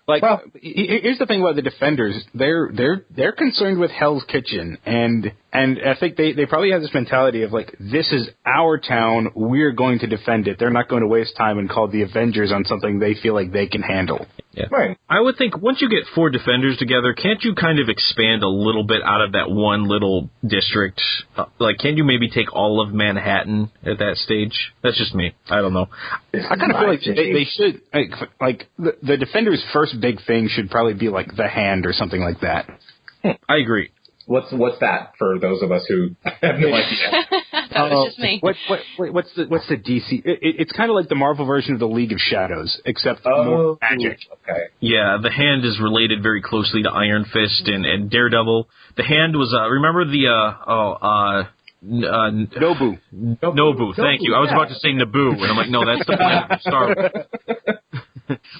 Like, well, here's the thing about the Defenders. They're concerned with Hell's Kitchen, and I think they probably have this mentality of, like, this is our town, we're going to defend it. They're not going to waste time and call the Avengers on something they feel like they can handle. Yeah. Right. I would think once you get 4 Defenders together, can't you kind of expand a little bit out of that one little district? Like, can't you maybe take all of Manhattan at that stage? That's just me. I don't know. I kind of feel like they should, like the Defenders' first big thing should probably be, like, the Hand or something like that. I agree. What's that for those of us who have no idea? That was just me. What's the DC? It's kind of like the Marvel version of the League of Shadows, except more magic. Okay. Yeah, the Hand is related very closely to Iron Fist and Daredevil. The Hand was remember the Nobu. Nobu. Thank you. I was about to say Naboo, and I'm like, no, that's the planet from Star Wars.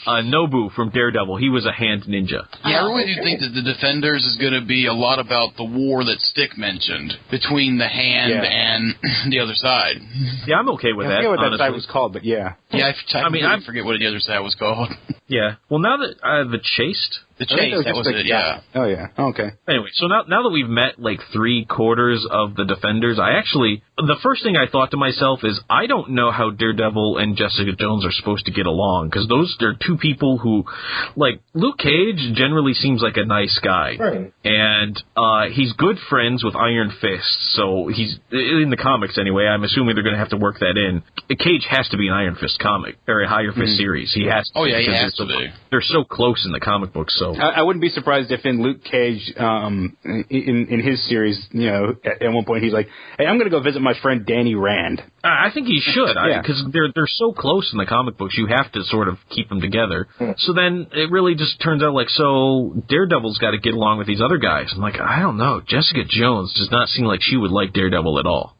Nobu from Daredevil, he was a hand ninja. Yeah, I really do think that the Defenders is going to be a lot about the war that Stick mentioned between the Hand and the other side. Yeah, I'm okay with that. I forget what honestly. that side was called, but yeah. Yeah, I forget what the other side was called. Yeah. Well, now that the Chaste, The chase, that was it, yeah. Oh, yeah. Okay. Anyway, so now that we've met like 3/4 of the Defenders, the first thing I thought to myself is, I don't know how Daredevil and Jessica Jones are supposed to get along, because they're two people who, like, Luke Cage generally seems like a nice guy. Right. And he's good friends with Iron Fist, so he's, in the comics anyway, I'm assuming they're going to have to work that in. Cage has to be an Iron Fist comic, or a Iron Fist series. He has to. Oh, yeah, he because has to be. They're so close in the comic books, so... I wouldn't be surprised if in Luke Cage, in his series, at one point he's like, "Hey, I'm going to go visit my friend Danny Rand." I think he should, Yeah. because they're so close in the comic books. You have to sort of keep them together. So then it really just turns out like, so Daredevil's got to get along with these other guys. I'm like, I don't know. Jessica Jones does not seem like she would like Daredevil at all.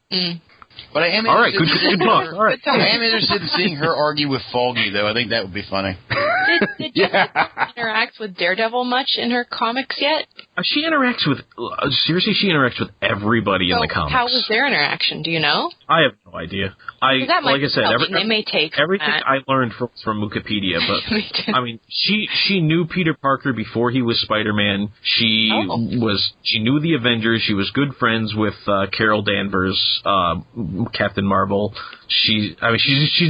But I am All right, interested good talk. All right. I am interested in seeing her argue with Foggy, though. I think that would be funny. Did Jessica interact with Daredevil much in her comics yet? She interacts with she interacts with everybody in the comics. How was their interaction? Do you know? I have no idea. That might Like I said, they may take everything that. I learned from Wikipedia, but I mean, she knew Peter Parker before he was Spider-Man. She knew the Avengers. She was good friends with Carol Danvers, Captain Marvel. She's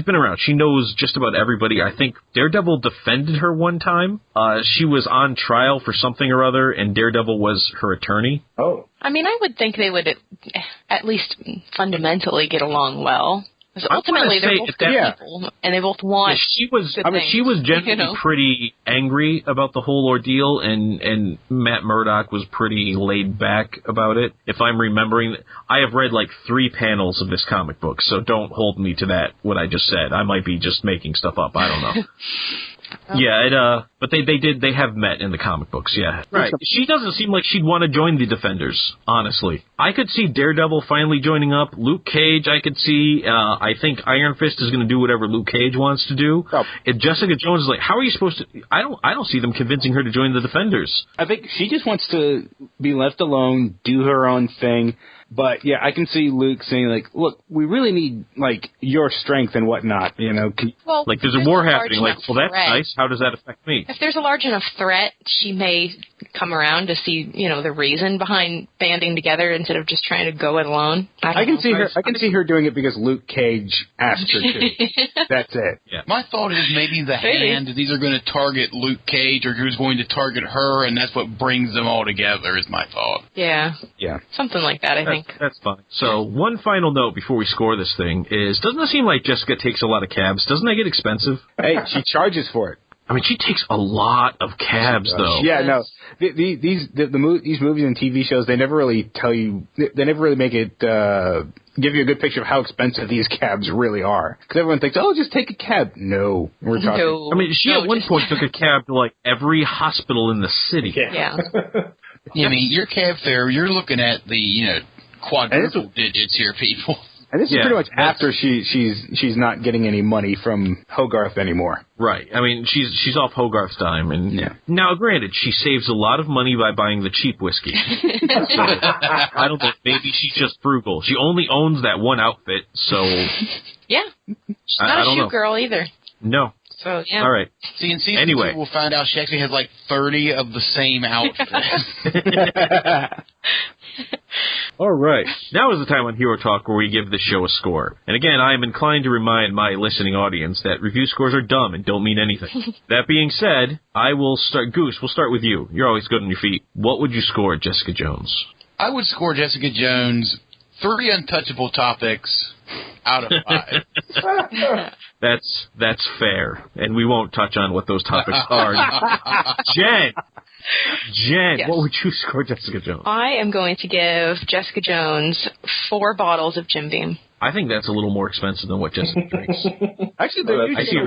been around. She knows just about everybody. I think Daredevil defended her one time. She was on trial for something or other, and Daredevil was her attorney. Oh. I mean, I would think they would at least fundamentally get along well. Because ultimately, they're both good people, and they both want. Yeah, she was generally pretty angry about the whole ordeal, and Matt Murdock was pretty laid back about it. If I'm remembering, I have read like 3 panels of this comic book, so don't hold me to that. What I just said, I might be just making stuff up. I don't know. Yeah, but they have met in the comic books, yeah. Right. She doesn't seem like she'd want to join the Defenders, honestly. I could see Daredevil finally joining up. Luke Cage, I could see. I think Iron Fist is going to do whatever Luke Cage wants to do. Oh. If Jessica Jones is like, how are you supposed to... I don't see them convincing her to join the Defenders. I think she just wants to be left alone, do her own thing. But, yeah, I can see Luke saying, like, look, we really need, like, your strength and whatnot, Well, like, there's a war happening. Like, well, that's nice. How does that affect me? If there's a large enough threat, she may come around to see, the reason behind banding together instead of just trying to go it alone. I can see her doing it because Luke Cage asked her to. That's it. Yeah. My thought is maybe the hand is either going to target Luke Cage or who's going to target her, and that's what brings them all together, is my thought. Yeah. Yeah. Something like that, I think. That's fine. So, one final note before we score this thing is, doesn't it seem like Jessica takes a lot of cabs? Doesn't that get expensive? Hey, she charges for it. I mean, she takes a lot of cabs, though. Yeah, no. These movies and TV shows, they never really tell you, they never really make it, give you a good picture of how expensive these cabs really are. Because everyone thinks, oh, just take a cab. No. We're talking. No, I mean, she at one point took a cab to, like, every hospital in the city. Yeah. I mean, your cab fare, you're looking at the, quadruple digits here, people. And this is pretty much after she's not getting any money from Hogarth anymore. Right. I mean, she's off Hogarth's dime, and now, granted, she saves a lot of money by buying the cheap whiskey. So, I don't know. Maybe she's just frugal. She only owns that one outfit, so yeah, she's not a shoe girl either. No. So yeah. All right. See, in season 2, we'll find out she actually has like 30 of the same outfits. All right. Now is the time on Hero Talk where we give the show a score. And again, I am inclined to remind my listening audience that review scores are dumb and don't mean anything. That being said, I will start. Goose, we'll start with you. You're always good on your feet. What would you score Jessica Jones? I would score Jessica Jones 3 untouchable topics out of 5. That's fair. And we won't touch on what those topics are. Jen, yes. What would you score Jessica Jones? I am going to give Jessica Jones 4 bottles of Jim Beam. I think that's a little more expensive than what Jessica drinks. Actually, she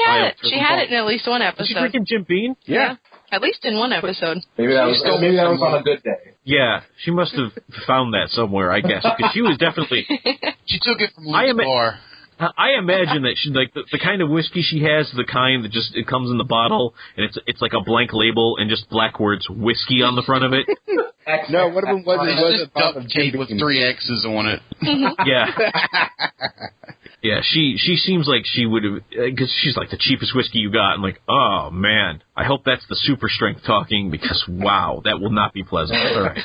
had it. She had it in at least one episode. Is she drinking Jim Beam? Yeah. At least in one episode. Maybe that was on a good day. Yeah, she must have found that somewhere, I guess, because she was definitely. She took it from Luke's bar. I imagine that she like the kind of whiskey she has, the kind that just it comes in the bottle and it's like a blank label and just black words whiskey on the front of it. No, what if it was just duct tape with 3 X's on it. Yeah. Yeah, she seems like she would have, because she's like the cheapest whiskey you got. I'm like, oh man, I hope that's the super strength talking, because wow, that will not be pleasant. All right.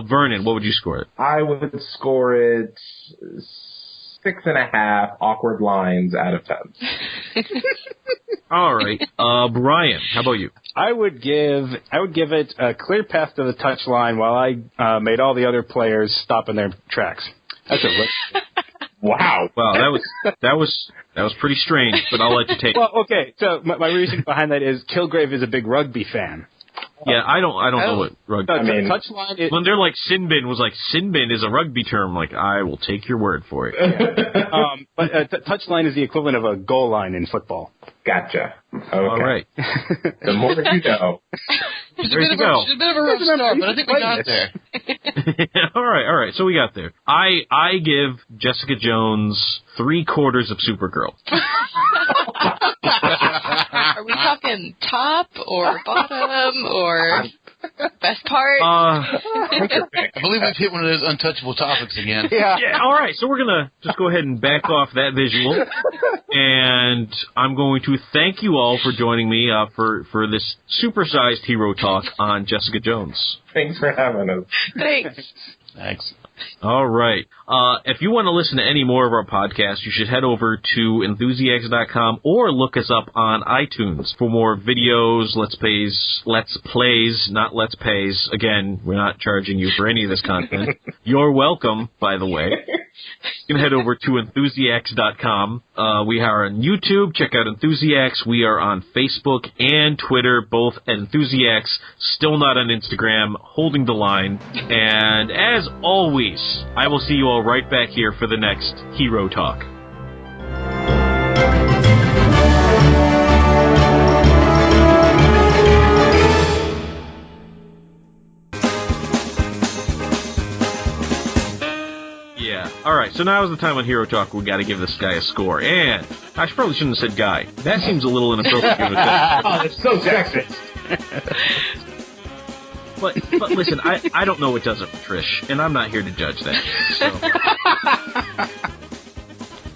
Vernon, what would you score it? I would score it 6.5 awkward lines out of 10. All right. Brian, how about you? I would give it a clear path to the touchline while I made all the other players stop in their tracks. That's a Wow. Wow, that was pretty strange, but I'll let you take it. Well, okay. So my reason behind that is Kilgrave is a big rugby fan. Yeah, I don't know what rugby. I mean, touchline is, when they're like Sinbin was like Sinbin is a rugby term. Like I will take your word for it. But touchline is the equivalent of a goal line in football. Gotcha. Okay. All right. The more you know. She's a Ready bit to go. She's a bit of a rough start, but I think we got there. All right. So we got there. I give Jessica Jones 3/4 of Supergirl. Are we talking top or bottom or best part? I believe we've hit one of those untouchable topics again. Yeah. All right. So we're gonna just go ahead and back off that visual, and I'm going to thank you all for joining me for this supersized hero talk on Jessica Jones. Thanks for having us. Thanks. All right. If you want to listen to any more of our podcasts, you should head over to Enthusiacs.com or look us up on iTunes for more videos, let's plays, not let's pays. Again, we're not charging you for any of this content. You're welcome, by the way. You can head over to Enthusiacs.com. We are on YouTube. Check out Enthusiacs. We are on Facebook and Twitter, both at Enthusiacs. Still not on Instagram. Holding the line. And as always, I will see you all right back here for the next Hero Talk. Yeah. All right. So now is the time on Hero Talk we got to give this guy a score. And I probably shouldn't have said guy. That seems a little inappropriate. Oh, that's so sexist. But listen, I don't know what does it for Trish, and I'm not here to judge that. So.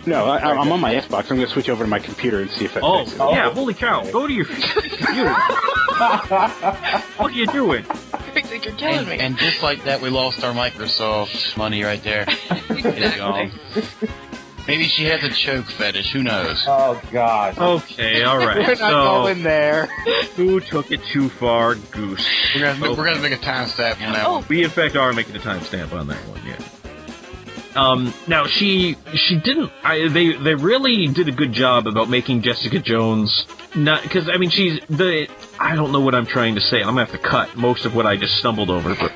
No, I'm on my Xbox. I'm going to switch over to my computer and see if that fixes it. Yeah, holy cow. Go to your computer. What are you doing? You're killing me. And just like that, we lost our Microsoft money right there. It's gone. Maybe she has a choke fetish. Who knows? Oh, God. Okay, all right. We're not going there. Who took it too far? Goose. We're gonna make a timestamp on that one. We, in fact, are making a timestamp on that one, yeah. Now, she didn't... They really did a good job about making Jessica Jones... not because, I mean, she's... I don't know what I'm trying to say. I'm going to have to cut most of what I just stumbled over, but...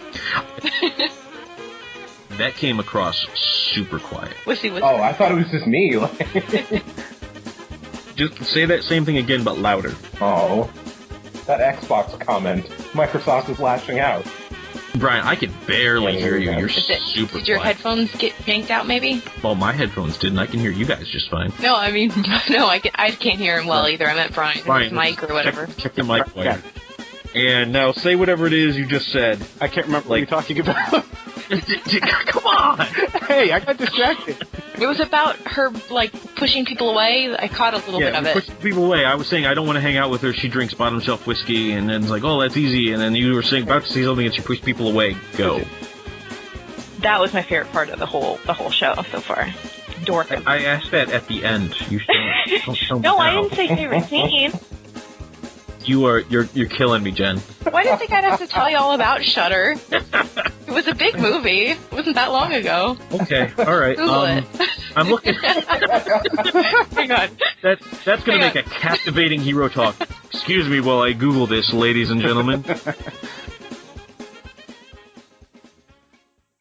That came across super quiet. Oh, I thought it was just me. Just say that same thing again, but louder. Oh, that Xbox comment. Microsoft is lashing out. Brian, I could barely hear you. You're super Did your quiet. headphones get yanked out, maybe? Well, my headphones didn't. I can hear you guys just fine. No, I mean, no, I can't hear him well either. I meant Brian, his mic or whatever. Check the mic. Yeah. And now say whatever it is you just said. I can't remember what you're talking about. Come on! Hey, I got distracted. It was about her, like, pushing people away. I caught a little bit of it. Pushing people away. I was saying I don't want to hang out with her. She drinks bottom shelf whiskey, and then it's like, oh, that's easy. And then you were saying about to say something, and she pushed people away. Go. That was my favorite part of the whole show so far. Dorkin. I asked that at the end. You don't No, I didn't say favorite scene. You're killing me, Jen. Why do you think I'd have to tell you all about Shudder? It was a big movie. It wasn't that long ago. Okay, all right. Google it. I'm looking. Hang on. That's going to make a captivating Hero Talk. Excuse me while I Google this, ladies and gentlemen.